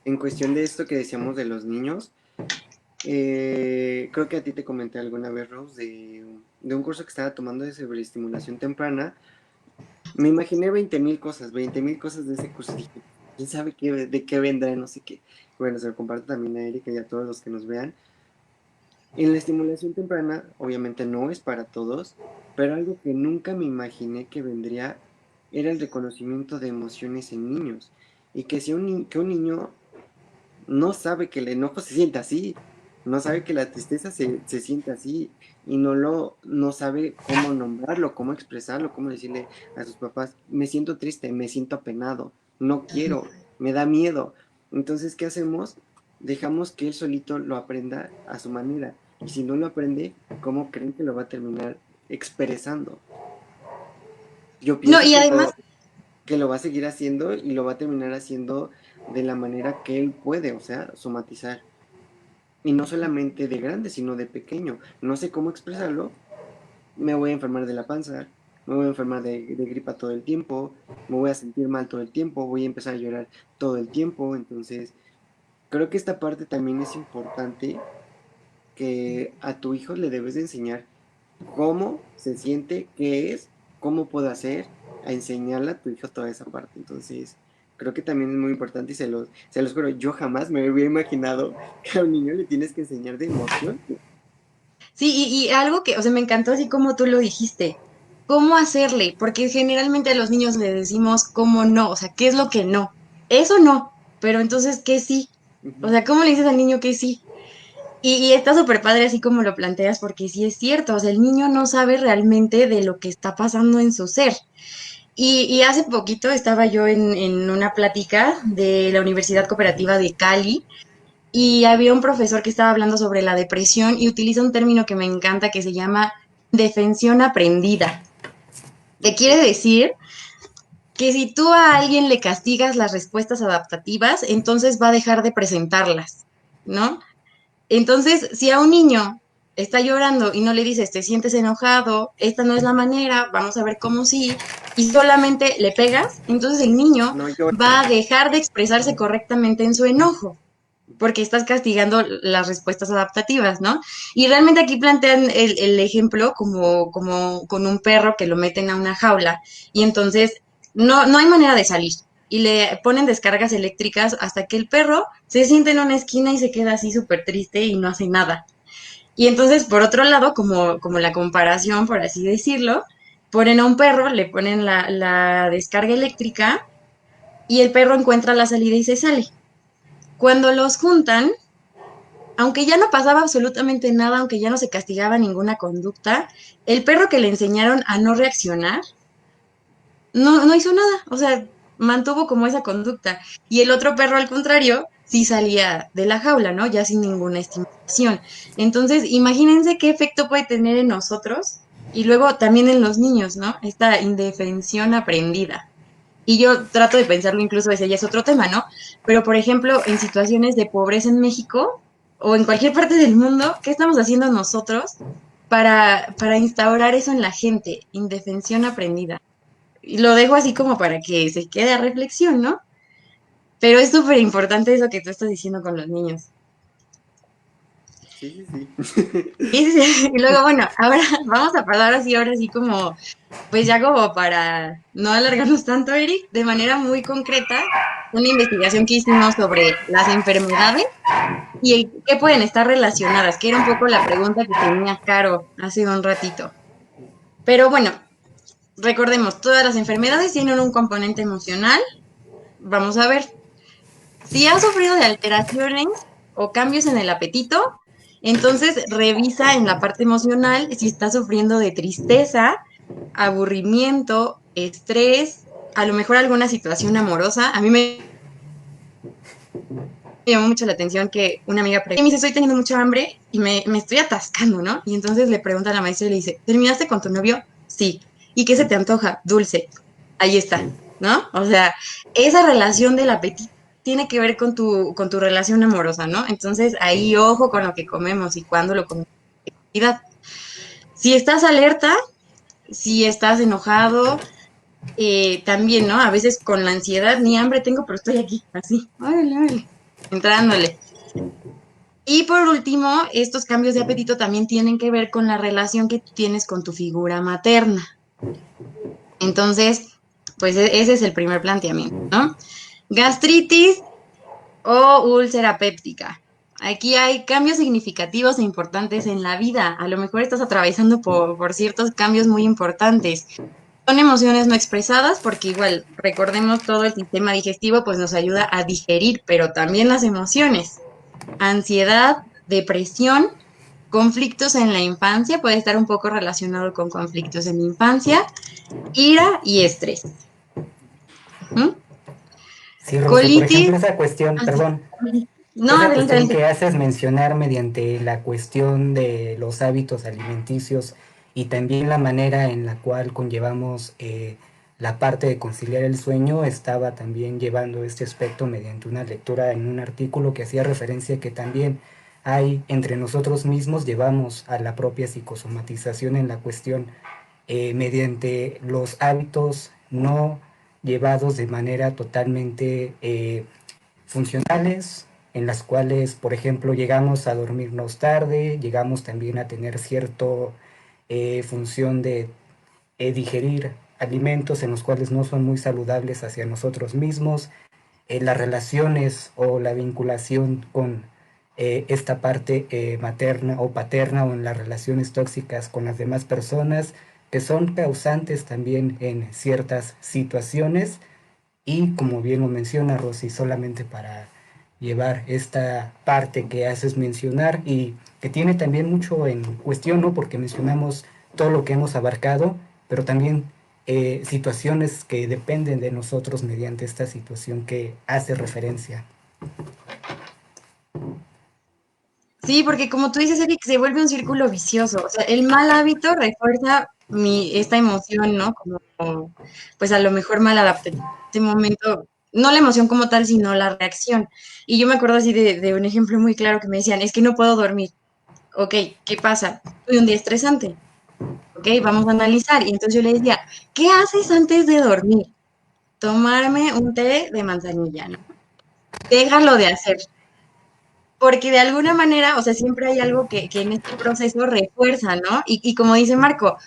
en cuestión de esto que decíamos de los niños. Creo que a ti te comenté alguna vez, Rose, de un curso que estaba tomando de sobreestimulación temprana. Me imaginé 20,000 cosas de ese curso. Dije, ¿quién sabe de qué vendrá? No sé qué. Bueno, se lo comparto también a Erika y a todos los que nos vean. En la estimulación temprana, obviamente no es para todos, pero algo que nunca me imaginé que vendría era el reconocimiento de emociones en niños. Y que si que un niño no sabe que el enojo se siente así, no sabe que la tristeza se siente así, y no sabe cómo nombrarlo, cómo expresarlo, cómo decirle a sus papás, me siento triste, me siento apenado, no quiero, me da miedo. Entonces, ¿qué hacemos? Dejamos que él solito lo aprenda a su manera. Y si no lo aprende, ¿cómo creen que lo va a terminar expresando? Yo No, pienso y además, que lo va a seguir haciendo y lo va a terminar haciendo de la manera que él puede, o sea, somatizar. Y no solamente de grande, sino de pequeño. No sé cómo expresarlo. Me voy a enfermar de la panza, me voy a enfermar de gripa todo el tiempo, me voy a sentir mal todo el tiempo, voy a empezar a llorar todo el tiempo. Entonces, creo que esta parte también es importante, que a tu hijo le debes de enseñar cómo se siente, qué es, cómo puede hacer, a enseñarle a tu hijo toda esa parte. Entonces, creo que también es muy importante y se los juro, yo jamás me hubiera imaginado que a un niño le tienes que enseñar de emoción. sí, y algo que, o sea, me encantó así como tú lo dijiste. ¿Cómo hacerle? Porque generalmente a los niños le decimos cómo no, o sea, ¿qué es lo que no? Eso no, pero entonces, ¿qué sí? O Ujú. sea, ¿cómo le dices al niño que sí? Y está súper padre así como lo planteas, porque sí es cierto, o sea, el niño no sabe realmente de lo que está pasando en su ser. Y hace poquito estaba yo en una plática de la Universidad Cooperativa de Cali y había un profesor que estaba hablando sobre la depresión y utiliza un término que me encanta que se llama defensión aprendida, que Ok. quiere decir que si tú a alguien le castigas las respuestas adaptativas, entonces va a dejar de presentarlas, ¿no? Entonces, si a un niño está llorando y no le dices, te sientes enojado, esta no es la manera, vamos a ver cómo sí, y solamente le pegas, entonces el niño No llores. va a dejar de expresarse correctamente en su enojo, porque estás castigando las respuestas adaptativas, ¿no? Y realmente aquí plantean el ejemplo como con un perro que lo meten a una jaula y entonces no hay manera de salir. Y le ponen descargas eléctricas hasta que el perro se siente en una esquina y se queda así súper triste y no hace nada. Y entonces, por otro lado, como la comparación, por así decirlo, ponen a un perro, le ponen la descarga eléctrica y el perro encuentra la salida y se sale. Cuando los juntan, aunque ya no pasaba absolutamente nada, aunque ya no se castigaba ninguna conducta, el perro que le enseñaron a no reaccionar no hizo nada, o sea, mantuvo como esa conducta. Y el otro perro, al contrario, sí salía de la jaula, ¿no? Ya sin ninguna estimulación. Entonces, imagínense qué efecto puede tener en nosotros y luego también en los niños, ¿no? Esta indefensión aprendida. Y yo trato de pensarlo incluso ese ya es otro tema, ¿no? Pero, por ejemplo, en situaciones de pobreza en México o en cualquier parte del mundo, ¿qué estamos haciendo nosotros para instaurar eso en la gente? Indefensión aprendida. Y lo dejo así como para que se quede a reflexión, ¿no? Pero es súper importante eso que tú estás diciendo con los niños. Sí, sí, sí. Y, sí, y luego, bueno, ahora vamos a pasar así, ahora sí como, pues ya como para no alargarnos tanto, Eric, de manera muy concreta, una investigación que hicimos sobre las enfermedades y qué pueden estar relacionadas, que era un poco la pregunta que tenía Caro hace un ratito. Pero bueno, recordemos, todas las enfermedades tienen un componente emocional. Vamos a ver. Si has sufrido de alteraciones o cambios en el apetito, entonces revisa en la parte emocional si estás sufriendo de tristeza, aburrimiento, estrés, a lo mejor alguna situación amorosa. A mí me llamó mucho la atención que una amiga me dice, estoy teniendo mucha hambre y me estoy atascando, ¿no? Y entonces le pregunta a la maestra y le dice, ¿terminaste con tu novio? Sí. ¿Y qué se te antoja? Dulce. Ahí está, ¿no? O sea, esa relación del apetito tiene que ver con tu relación amorosa, ¿no? Entonces ahí ojo con lo que comemos y cuándo lo comemos. Si estás alerta, si estás enojado, también, ¿no? A veces con la ansiedad, ni hambre tengo, pero estoy aquí, así, órale, órale, entrándole. Y por último, estos cambios de apetito también tienen que ver con la relación que tú tienes con tu figura materna. Entonces, pues ese es el primer planteamiento, ¿no? Gastritis o úlcera péptica. Aquí hay cambios significativos e importantes en la vida. A lo mejor estás atravesando por ciertos cambios muy importantes. Son emociones no expresadas porque igual, recordemos, todo el sistema digestivo pues nos ayuda a digerir, pero también las emociones. Ansiedad, depresión, conflictos en la infancia, puede estar un poco relacionado con conflictos en la infancia, ira y estrés. ¿Mm? Sí, Rosy, por Colitis, ejemplo, esa cuestión, así. perdón, No, esa adelante, cuestión adelante. que haces mencionar mediante la cuestión de los hábitos alimenticios y también la manera en la cual conllevamos la parte de conciliar el sueño, estaba también llevando este aspecto mediante una lectura en un artículo que hacía referencia que también hay entre nosotros mismos, llevamos a la propia psicosomatización en la cuestión mediante los hábitos no llevados de manera totalmente funcionales, en las cuales, por ejemplo, llegamos a dormirnos tarde, llegamos también a tener cierta función de digerir alimentos en los cuales no son muy saludables hacia nosotros mismos, las relaciones o la vinculación con esta parte materna o paterna o en las relaciones tóxicas con las demás personas, que son causantes también en ciertas situaciones y como bien lo menciona Rosy, solamente para llevar esta parte que haces mencionar y que tiene también mucho en cuestión, ¿no? Porque mencionamos todo lo que hemos abarcado, pero también situaciones que dependen de nosotros mediante esta situación que hace referencia. Sí, porque como tú dices, Eric, se vuelve un círculo vicioso. O sea, el mal hábito refuerza esta emoción, ¿no? Como, pues a lo mejor mal adaptada en este momento, no la emoción como tal, sino la reacción. Y yo me acuerdo así de un ejemplo muy claro que me decían, es que no puedo dormir. Ok, ¿qué pasa? Tuve un día estresante. Ok, vamos a analizar. Y entonces yo le decía, ¿qué haces antes de dormir? Tomarme un té de manzanilla, ¿no? Déjalo de hacer. Porque de alguna manera, o sea, siempre hay algo que en este proceso refuerza, ¿no? Y como dice Marco,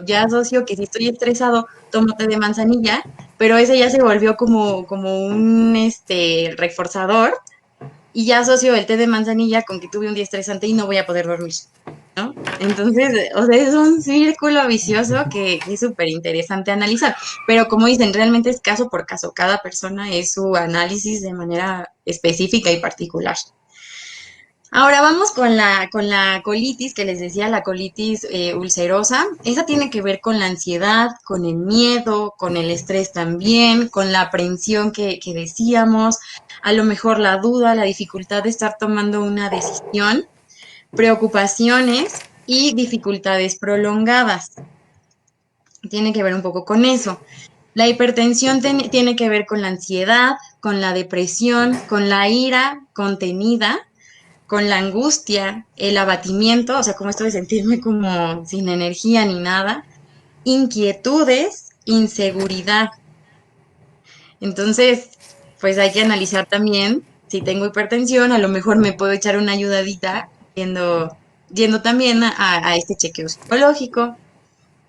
ya asocio que si estoy estresado, tomo té de manzanilla, pero ese ya se volvió como un reforzador, y ya asocio el té de manzanilla con que tuve un día estresante y no voy a poder dormir, ¿no? Entonces, o sea, es un círculo vicioso que es súper interesante analizar, pero como dicen, realmente es caso por caso, cada persona es su análisis de manera específica y particular. Ahora vamos con la colitis, que les decía, la colitis ulcerosa. Esa tiene que ver con la ansiedad, con el miedo, con el estrés también, con la aprensión que decíamos, a lo mejor la duda, la dificultad de estar tomando una decisión, preocupaciones y dificultades prolongadas. Tiene que ver un poco con eso. La hipertensión tiene que ver con la ansiedad, con la depresión, con la ira contenida, con la angustia, el abatimiento, o sea, como esto de sentirme como sin energía ni nada, inquietudes, inseguridad. Entonces, pues hay que analizar también si tengo hipertensión, a lo mejor me puedo echar una ayudadita yendo también a este chequeo psicológico.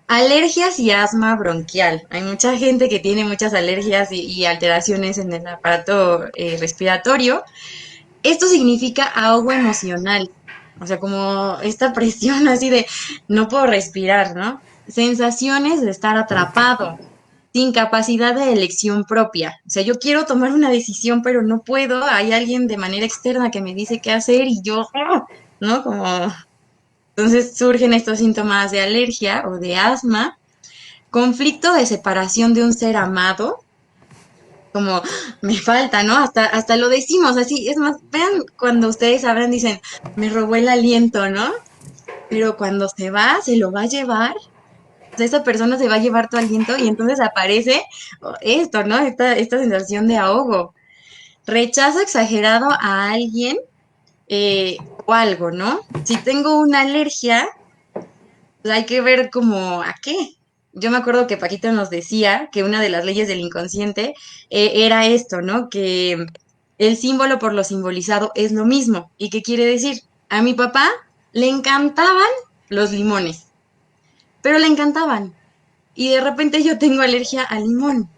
Alergias y asma bronquial. Hay mucha gente que tiene muchas alergias y alteraciones en el aparato respiratorio. Esto significa ahogo emocional, o sea, como esta presión así de no puedo respirar, ¿no? Sensaciones de estar atrapado, sin capacidad de elección propia. O sea, yo quiero tomar una decisión, pero no puedo. Hay alguien de manera externa que me dice qué hacer y yo, ¿no? Como, entonces surgen estos síntomas de alergia o de asma, conflicto de separación de un ser amado, como me falta, ¿no? Hasta lo decimos así. Es más, vean, cuando ustedes hablan, dicen, me robó el aliento, ¿no? Pero cuando se va, se lo va a llevar. O sea, esa persona se va a llevar tu aliento y entonces aparece esto, ¿no? Esta sensación de ahogo. Rechazo exagerado a alguien o algo, ¿no? Si tengo una alergia, pues hay que ver como a qué. Yo me acuerdo que Paquito nos decía que una de las leyes del inconsciente era esto, ¿no? Que el símbolo por lo simbolizado es lo mismo. ¿Y qué quiere decir? A mi papá le encantaban los limones, pero le encantaban. Y de repente yo tengo alergia al limón.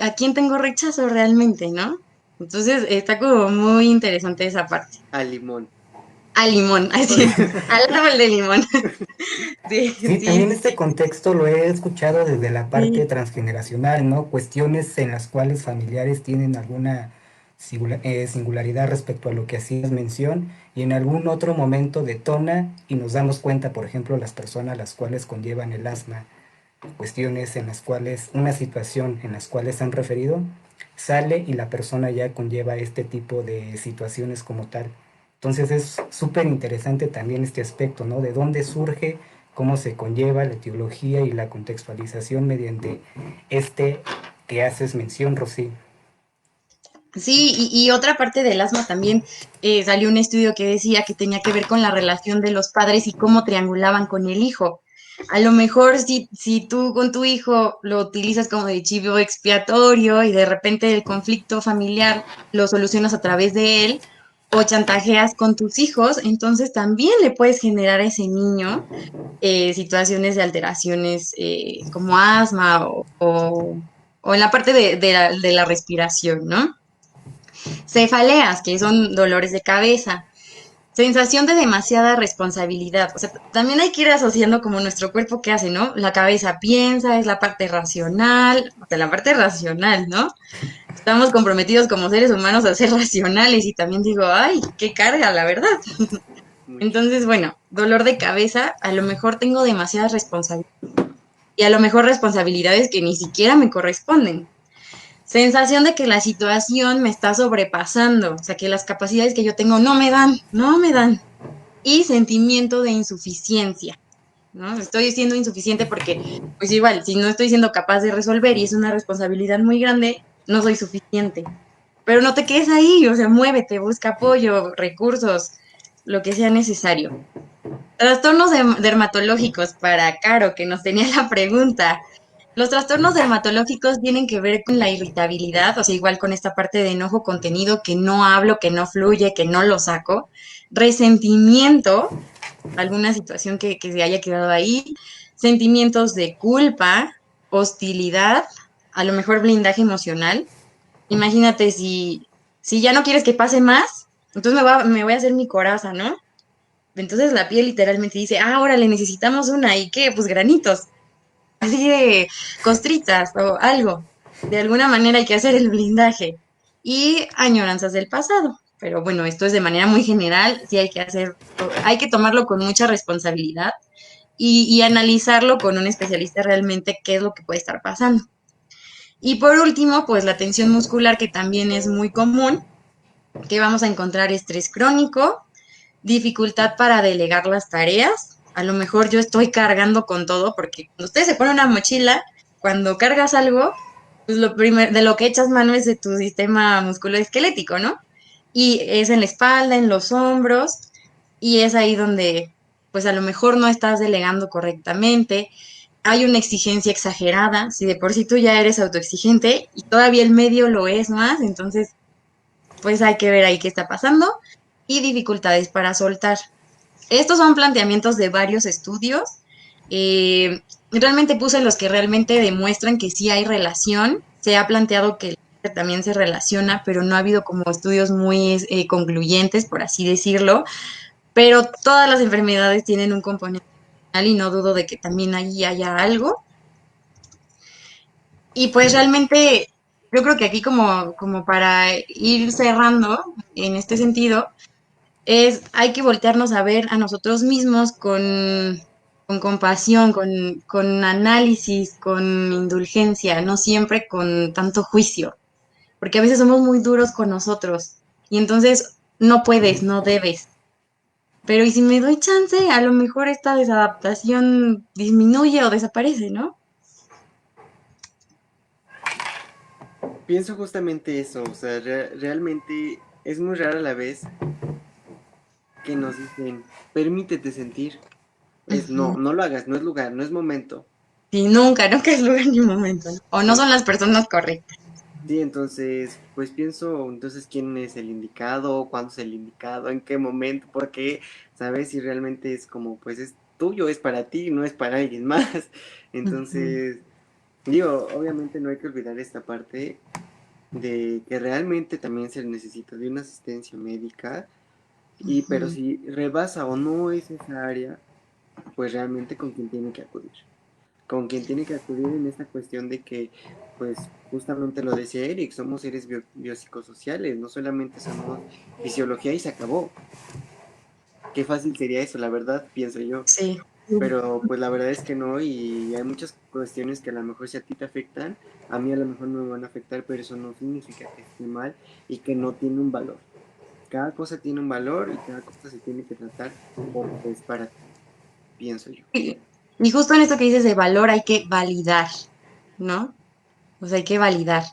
¿A quién tengo rechazo realmente, no? Entonces está como muy interesante esa parte. Al limón. Al limón, así, al árbol de limón. Sí, Sí, sí, también este contexto lo he escuchado desde la parte sí. transgeneracional, ¿no? Cuestiones en las cuales familiares tienen alguna singularidad respecto a lo que hacías mención y en algún otro momento detona y nos damos cuenta, por ejemplo, las personas las cuales conllevan el asma, cuestiones en las cuales, una situación en las cuales han referido, sale y la persona ya conlleva este tipo de situaciones como tal. Entonces es súper interesante también este aspecto, ¿no? De dónde surge, cómo se conlleva la etiología y la contextualización mediante este que haces mención, Rosy. Sí, y otra parte del asma también salió un estudio que decía que tenía que ver con la relación de los padres y cómo triangulaban con el hijo. A lo mejor si tú con tu hijo lo utilizas como de chivo expiatorio y de repente el conflicto familiar lo solucionas a través de él o chantajeas con tus hijos, entonces también le puedes generar a ese niño situaciones de alteraciones como asma o en la parte de la respiración, ¿no? Cefaleas, que son dolores de cabeza. Sensación de demasiada responsabilidad. O sea, también hay que ir asociando como nuestro cuerpo qué hace, ¿no? La cabeza piensa, es la parte racional, o sea, la parte racional, ¿no? Estamos comprometidos como seres humanos a ser racionales y también digo, ay, qué carga, la verdad. Mucho. Entonces, bueno, dolor de cabeza, a lo mejor tengo demasiadas responsabilidades y a lo mejor responsabilidades que ni siquiera me corresponden. Sensación de que la situación me está sobrepasando, o sea, que las capacidades que yo tengo no me dan. Y sentimiento de insuficiencia, ¿no? Estoy siendo insuficiente porque, pues igual, si no estoy siendo capaz de resolver y es una responsabilidad muy grande, no soy suficiente. Pero no te quedes ahí, o sea, muévete, busca apoyo, recursos, lo que sea necesario. Trastornos dermatológicos para Caro, que nos tenía la pregunta. Los trastornos dermatológicos tienen que ver con la irritabilidad, o sea, igual con esta parte de enojo contenido, que no hablo, que no fluye, que no lo saco. Resentimiento, alguna situación que se haya quedado ahí. Sentimientos de culpa, hostilidad, a lo mejor blindaje emocional. Imagínate si ya no quieres que pase más, entonces me voy a hacer mi coraza, ¿no? Entonces la piel literalmente dice, ah, órale, necesitamos una, ¿y qué? Pues granitos, así de costritas o algo. De alguna manera hay que hacer el blindaje. Y añoranzas del pasado. Pero bueno, esto es de manera muy general, sí hay que hacer, hay que tomarlo con mucha responsabilidad y analizarlo con un especialista realmente qué es lo que puede estar pasando. Y por último, pues la tensión muscular, que también es muy común, que vamos a encontrar estrés crónico, dificultad para delegar las tareas. A lo mejor yo estoy cargando con todo, porque cuando usted se pone una mochila, cuando cargas algo, pues de lo que echas mano es de tu sistema musculoesquelético, ¿no? Y es en la espalda, en los hombros, y es ahí donde, pues a lo mejor no estás delegando correctamente. Hay una exigencia exagerada, si de por sí tú ya eres autoexigente y todavía el medio lo es más, entonces pues hay que ver ahí qué está pasando y dificultades para soltar. Estos son planteamientos de varios estudios. Realmente puse los que realmente demuestran que sí hay relación. Se ha planteado que el cáncer también se relaciona, pero no ha habido como estudios muy concluyentes, por así decirlo. Pero todas las enfermedades tienen un componente emocional y no dudo de que también allí haya algo. Y pues realmente yo creo que aquí como para ir cerrando en este sentido, hay que voltearnos a ver a nosotros mismos con compasión, con análisis, con indulgencia, no siempre con tanto juicio, porque a veces somos muy duros con nosotros y entonces no puedes, no debes. Pero y si me doy chance, a lo mejor esta desadaptación disminuye o desaparece, ¿no? Pienso justamente eso, o sea, realmente es muy rara la vez que nos dicen, permítete sentir. Es Ujú. no, no lo hagas, no es lugar, no es momento. Y nunca, nunca es lugar ni momento, ¿no? O no Sí, son las personas correctas. sí, entonces, pues pienso, entonces, ¿quién es el indicado? ¿Cuándo es el indicado? ¿En qué momento? ¿Por qué? ¿Sabes? Si realmente es como, pues es tuyo, es para ti, no es para alguien más. Ujú. Entonces, digo, obviamente no hay que olvidar esta parte de que realmente también se necesita de una asistencia médica, y pero Ujú. si rebasa o no es esa área, pues realmente con quién tiene que acudir. Con quien tiene que acudir en esta cuestión de que, pues justamente lo decía Eric, somos seres biopsicosociales, no solamente somos fisiología y se acabó. Qué fácil sería eso, la verdad, pienso yo. Sí. Pero pues la verdad es que no, y hay muchas cuestiones que a lo mejor si a ti te afectan, a mí a lo mejor no me van a afectar, pero eso no significa que esté mal y que no tiene un valor. Cada cosa tiene un valor y cada cosa se tiene que tratar porque es para ti, pienso yo. Y justo en esto que dices de valor hay que validar, ¿no? O sea, hay que validar.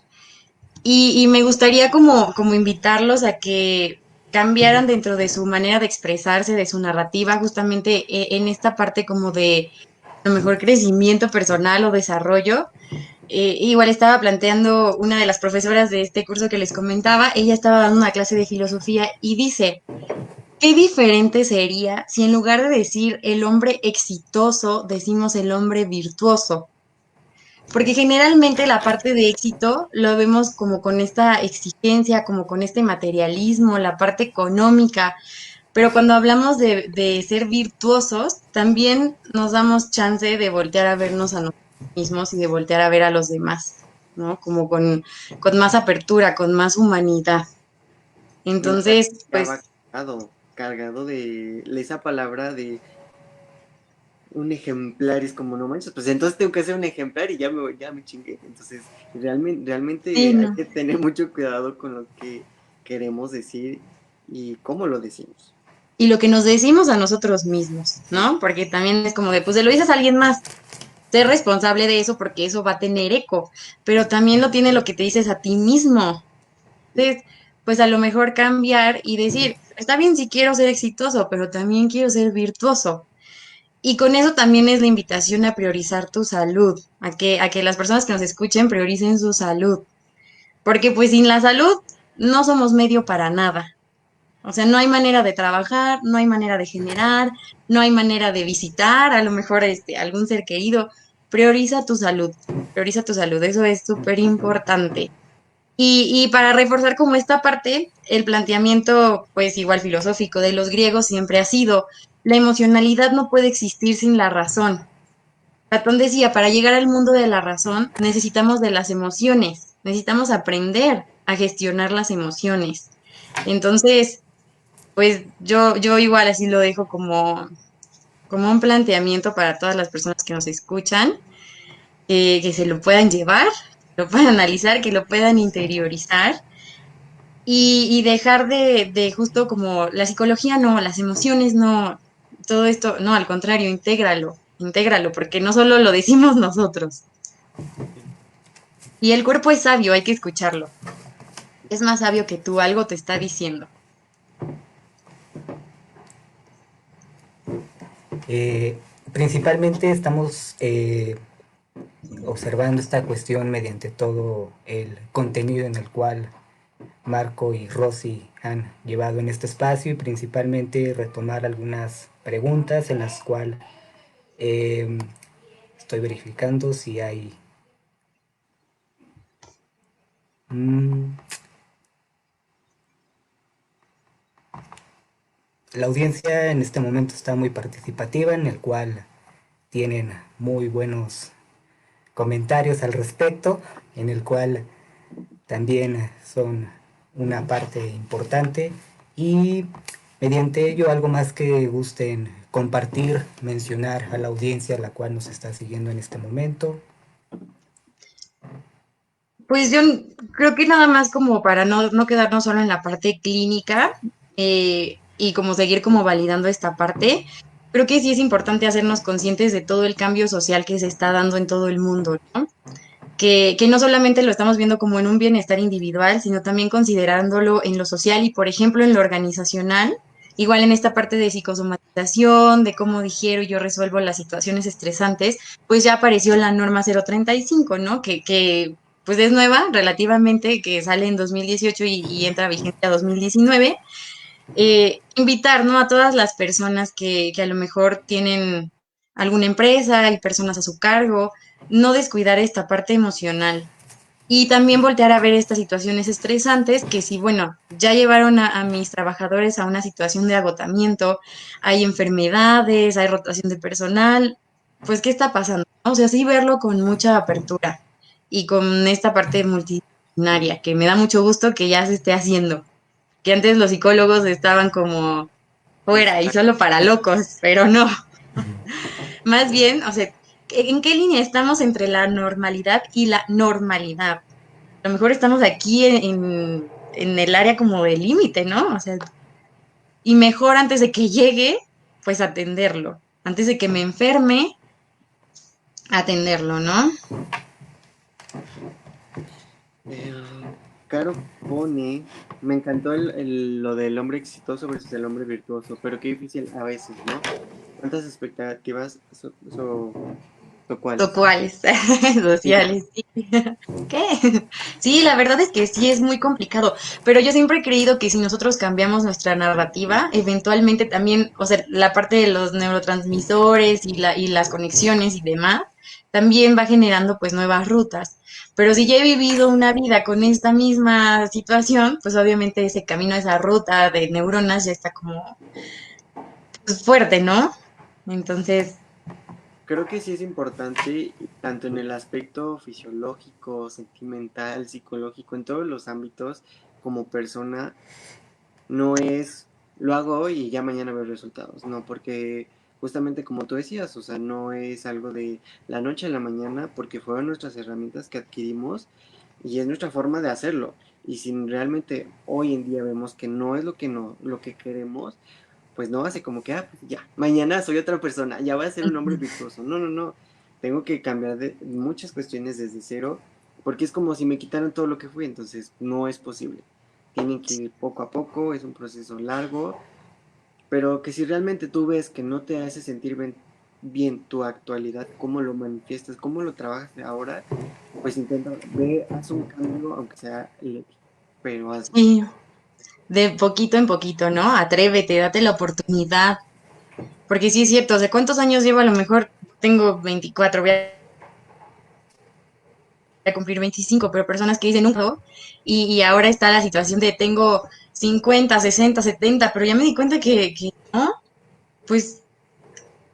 Y me gustaría como invitarlos a que cambiaran dentro de su manera de expresarse, de su narrativa, justamente en esta parte como de a lo mejor crecimiento personal o desarrollo. Igual estaba planteando una de las profesoras de este curso que les comentaba, ella estaba dando una clase de filosofía y dice, ¿qué diferente sería si en lugar de decir el hombre exitoso, decimos el hombre virtuoso? Porque generalmente la parte de éxito lo vemos como con esta exigencia, como con este materialismo, la parte económica, pero cuando hablamos de ser virtuosos, también nos damos chance de voltear a vernos a nosotros mismos y de voltear a ver a los demás, ¿no? Como con más apertura, con más humanidad. Y la verdad Entonces, ya va pues cargado de esa palabra de un ejemplar, y es como no manches, pues entonces tengo que hacer un ejemplar y ya me chingué. Entonces, sí, realmente hay ¿no? que tener mucho cuidado con lo que queremos decir y cómo lo decimos. Y lo que nos decimos a nosotros mismos, ¿no? Porque también es como de, pues se lo dices a alguien más, ser responsable de eso porque eso va a tener eco, pero también lo tiene lo que te dices a ti mismo. Sí. Entonces, pues a lo mejor cambiar y decir, está bien si quiero ser exitoso, pero también quiero ser virtuoso. Y con eso también es la invitación a priorizar tu salud, a que las personas que nos escuchen prioricen su salud, porque pues sin la salud no somos medio para nada. O sea, no hay manera de trabajar, no hay manera de generar, no hay manera de visitar, a lo mejor algún ser querido. Prioriza tu salud, eso es súper importante. Y para reforzar como esta parte, el planteamiento, pues igual filosófico de los griegos siempre ha sido, la emocionalidad no puede existir sin la razón. Platón decía, para llegar al mundo de la razón necesitamos de las emociones, necesitamos aprender a gestionar las emociones. Entonces, pues yo igual así lo dejo como un planteamiento para todas las personas que nos escuchan, que se lo puedan llevar, lo puedan analizar, que lo puedan interiorizar y dejar de justo como la psicología no, las emociones no, todo esto, no, al contrario, intégralo, porque no solo lo decimos nosotros. Y el cuerpo es sabio, hay que escucharlo. Es más sabio que tú, algo te está diciendo. Eh, Principalmente estamos observando esta cuestión mediante todo el contenido en el cual Marco y Rosy han llevado en este espacio y principalmente retomar algunas preguntas en las cuales eh, estoy verificando si hay... mm, la audiencia en este momento está muy participativa, en el cual tienen muy buenos comentarios al respecto, en el cual también son una parte importante, y mediante ello algo más que gusten compartir, mencionar a la audiencia a la cual nos está siguiendo en este momento. Pues yo creo que nada más como para no quedarnos solo en la parte clínica y como seguir como validando esta parte, creo que sí es importante hacernos conscientes de todo el cambio social que se está dando en todo el mundo, ¿no? Que no solamente lo estamos viendo como en un bienestar individual, sino también considerándolo en lo social y, por ejemplo, en lo organizacional. Igual en esta parte de psicosomatización, de cómo digiero y yo resuelvo las situaciones estresantes, pues ya apareció la norma 035, ¿no? Que pues es nueva relativamente, que sale en 2018 y entra a vigencia 2019. Invitar, ¿no? A todas las personas que a lo mejor tienen alguna empresa y personas a su cargo, no descuidar esta parte emocional. Y también voltear a ver estas situaciones estresantes que si, bueno, ya llevaron a mis trabajadores a una situación de agotamiento, hay enfermedades, hay rotación de personal, pues, ¿qué está pasando? ¿No? O sea, sí verlo con mucha apertura y con esta parte multidisciplinaria, que me da mucho gusto que ya se esté haciendo, que antes los psicólogos estaban como fuera y Exacto. solo para locos, pero no, más bien, o sea, ¿en qué línea estamos entre la normalidad y la normalidad? A lo mejor estamos aquí en el área como de límite, ¿no? O sea, y mejor antes de que llegue, pues atenderlo. Antes de que me enferme, atenderlo, ¿no? Eh, Caro pone, me encantó lo del hombre exitoso versus el hombre virtuoso, pero qué difícil a veces, ¿no? ¿Cuántas expectativas so cuáles? Sociales, Sí, sociales, sí. ¿Qué? Sí, la verdad es que sí es muy complicado, pero yo siempre he creído que si nosotros cambiamos nuestra narrativa, eventualmente también, o sea, la parte de los neurotransmisores y las conexiones y demás, también va generando pues nuevas rutas. Pero si ya he vivido una vida con esta misma situación, pues obviamente ese camino, esa ruta de neuronas ya está como pues, fuerte, ¿no? Entonces, creo que sí es importante, tanto en el aspecto fisiológico, sentimental, psicológico, en todos los ámbitos, como persona, no es lo hago hoy y ya mañana veo resultados, no, porque justamente como tú decías, o sea, no es algo de la noche a la mañana, porque fueron nuestras herramientas que adquirimos y es nuestra forma de hacerlo. Y si realmente hoy en día vemos que no es lo que no, lo que queremos, pues no hace como que, pues ya, mañana soy otra persona, ya voy a ser un hombre virtuoso. No, no, no. Tengo que cambiar de muchas cuestiones desde cero, porque es como si me quitaran todo lo que fui, entonces no es posible. Tienen que ir poco a poco, es un proceso largo, pero que si realmente tú ves que no te hace sentir bien tu actualidad, cómo lo manifiestas, cómo lo trabajas ahora, pues intenta, ve, haz un cambio, aunque sea leve, pero hazlo. sí, de poquito en poquito, ¿no? Atrévete, date la oportunidad. Porque sí es cierto, ¿de cuántos años llevo? A lo mejor tengo 24, voy a cumplir 25, pero personas que dicen un y ahora está la situación de tengo 50, 60, 70, pero ya me di cuenta que no, pues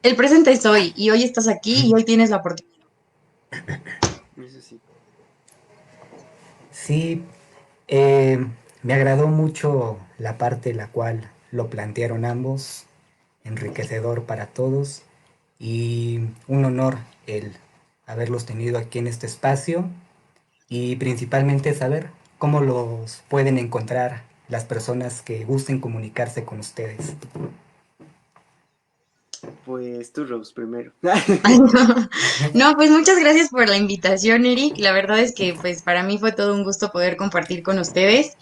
el presente es hoy y hoy estás aquí y hoy tienes la oportunidad. Eso sí. Sí, me agradó mucho la parte en la cual lo plantearon ambos, enriquecedor para todos, y un honor el haberlos tenido aquí en este espacio, y principalmente saber cómo los pueden encontrar las personas que gusten comunicarse con ustedes. Pues tú, Rose, primero. Ay, no. No, pues muchas gracias por la invitación, Eric. La verdad es que pues para mí fue todo un gusto poder compartir con ustedes.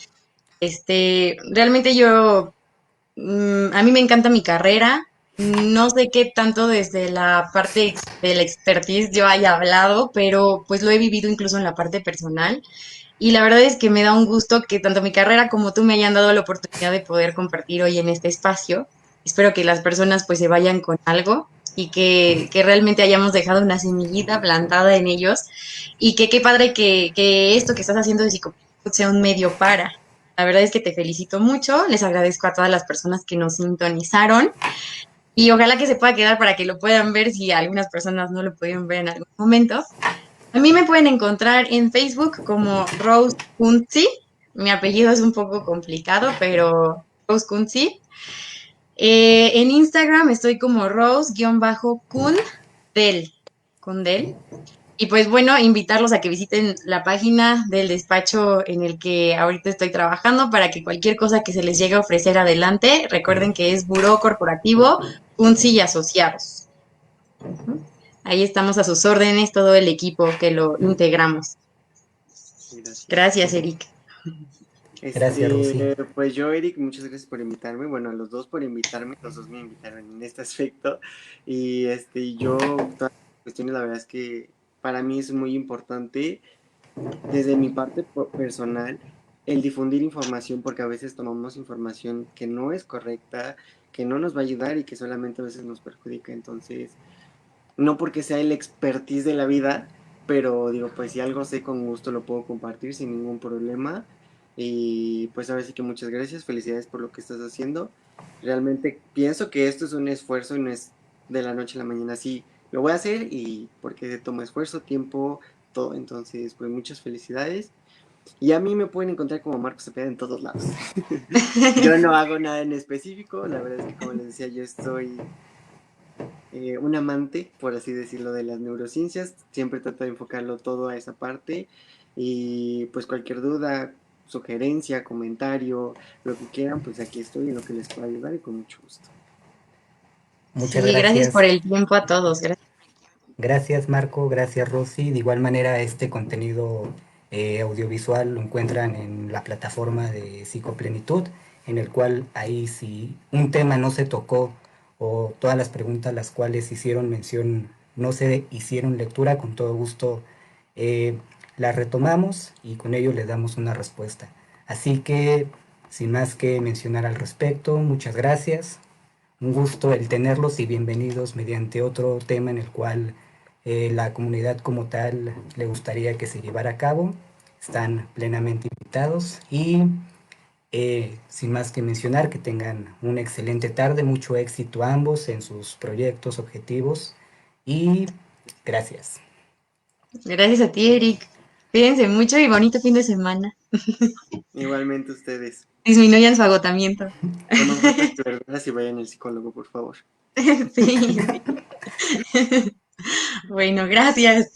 Realmente yo a mí me encanta mi carrera. No sé qué tanto desde la parte de la expertise yo haya hablado, pero pues lo he vivido incluso en la parte personal. Y la verdad es que me da un gusto que tanto mi carrera como tú me hayan dado la oportunidad de poder compartir hoy en este espacio. Espero que las personas pues se vayan con algo y que realmente hayamos dejado una semillita plantada en ellos y que qué padre que esto que estás haciendo de psicología sea un medio para. La verdad es que te felicito mucho, les agradezco a todas las personas que nos sintonizaron y ojalá que se pueda quedar para que lo puedan ver si algunas personas no lo pudieron ver en algún momento. A mí me pueden encontrar en Facebook como Rose Kunzi. Mi apellido es un poco complicado, pero Rose Kunzi. En Instagram estoy como Rose-Kun con Del. Y pues bueno, invitarlos a que visiten la página del despacho en el que ahorita estoy trabajando para que cualquier cosa que se les llegue a ofrecer adelante, recuerden que es Buró Corporativo Kunzi y Asociados. Ahí estamos a sus órdenes, todo el equipo que lo integramos. Gracias. Gracias, Eric. Gracias, Rosy. Pues yo, Eric, muchas gracias por invitarme. Bueno, a los dos por invitarme, los dos me invitaron en este aspecto. Y yo, todas las cuestiones, la verdad es que para mí es muy importante, desde mi parte personal, el difundir información, porque a veces tomamos información que no es correcta, que no nos va a ayudar y que solamente a veces nos perjudica. Entonces, no porque sea el expertise de la vida, pero digo, pues si algo sé con gusto lo puedo compartir sin ningún problema. Y pues ahora sí que muchas gracias, felicidades por lo que estás haciendo. Realmente pienso que esto es un esfuerzo y no es de la noche a la mañana. Sí, lo voy a hacer y porque toma esfuerzo, tiempo, todo. Entonces, pues muchas felicidades. Y a mí me pueden encontrar como Marcos Cepeda en todos lados. Yo no hago nada en específico, la verdad es que como les decía, yo estoy un amante, por así decirlo, de las neurociencias. Siempre trato de enfocarlo todo a esa parte. Y pues cualquier duda, sugerencia, comentario, lo que quieran, pues aquí estoy en lo que les pueda ayudar y con mucho gusto. Muchas Sí, gracias por gracias. el tiempo a todos. Gracias. Gracias, Marco. Gracias, Rosy. De igual manera, este contenido audiovisual lo encuentran en la plataforma de Psicoplenitud, en el cual ahí si un tema no se tocó o todas las preguntas las cuales hicieron mención no se hicieron lectura, con todo gusto eh, las retomamos y con ello le damos una respuesta. Así que, sin más que mencionar al respecto, muchas gracias. Un gusto el tenerlos y bienvenidos mediante otro tema en el cual la comunidad como tal le gustaría que se llevara a cabo. Están plenamente invitados y sin más que mencionar, que tengan una excelente tarde, mucho éxito a ambos en sus proyectos, objetivos y gracias. Gracias a ti, Eric. Cuídense mucho y bonito fin de semana. Igualmente ustedes. Disminuyan su agotamiento. Coman frutas y verduras y vayan al psicólogo, por favor. Sí, sí. Bueno, gracias.